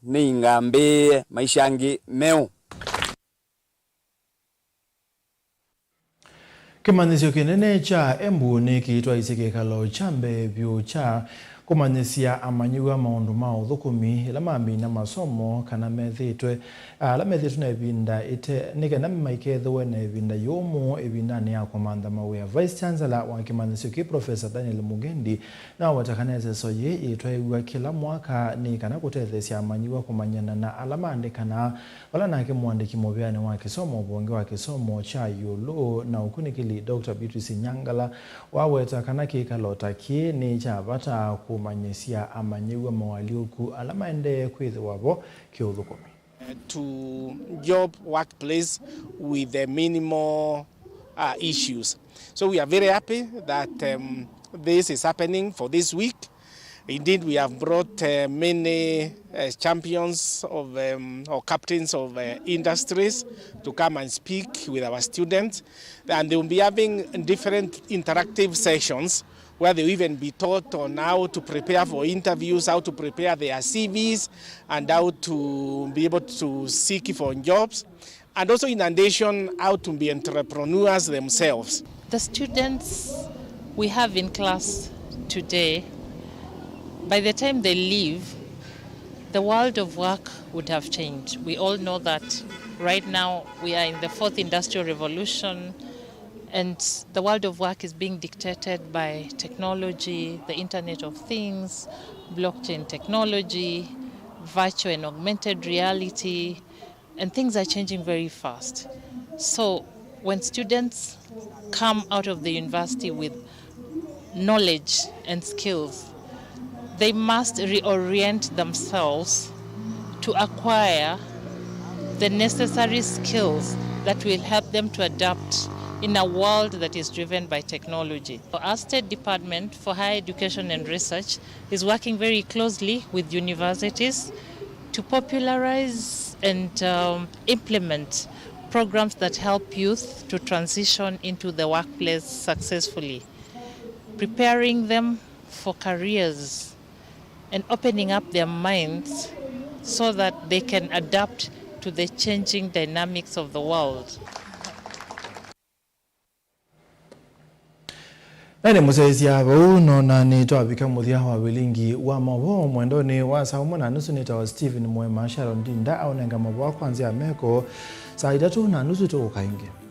S16: ni ngambe maisha yangi meu.
S2: Kimanisio kinene cha Embu ni kiitwa isikekalo chambe byo cha kumanisia amanyuwa maundu mao thukumi ila mambi na masomo kana methitwe la methitwe na ebinda ite nike na maikethwe na ebinda yomo ebinda ni akomanda mawe Vice Chancellor wa Kimanisio ki Professor Daniel Mugendi na watakaneze soye itwa kila mwaka ni kana kutethesia amanyuwa kumanyana na alamande kana wala na kimwandiki mobiani wa kisomo bonge wa kisomo cha yulo na ukunikili Dr. Beatrice Nyangala waweta kana kikalota ki ni cha bata kumanyesia amanyewa mawaliuku alamaende kwithe wabo kiuthukumi
S17: to job workplace with the minimal issues. So we are very happy that this is happening for this week. Indeed, we have brought many champions of or captains of industries to come and speak with our students, and they will be having different interactive sessions where they will even be taught on how to prepare for interviews, how to prepare their CVs, and how to be able to seek for jobs, and also in addition, how to be entrepreneurs themselves.
S18: The students we have in class today, by the time they leave, the world of work would have changed. We all know that right now we are in the 4th industrial revolution, and the world of work is being dictated by technology, the Internet of Things, blockchain technology, virtual and augmented reality, and things are changing very fast. So when students come out of the university with knowledge and skills, they must reorient themselves to acquire the necessary skills that will help them to adapt in a world that is driven by technology. Our State Department for Higher Education and Research is working very closely with universities to popularize and implement programs that help youth to transition into the workplace successfully, preparing them for careers and opening up their minds so that they can adapt to the changing dynamics of the world.
S2: Nani musezi abo nona ni twabika muthia wa wilingi wa mabo mwendoni wa saumu na nusu nita wa Stephen Mwema Sharon Dinda au nenga mabo kwanza meko saa 3:30 to ukainge.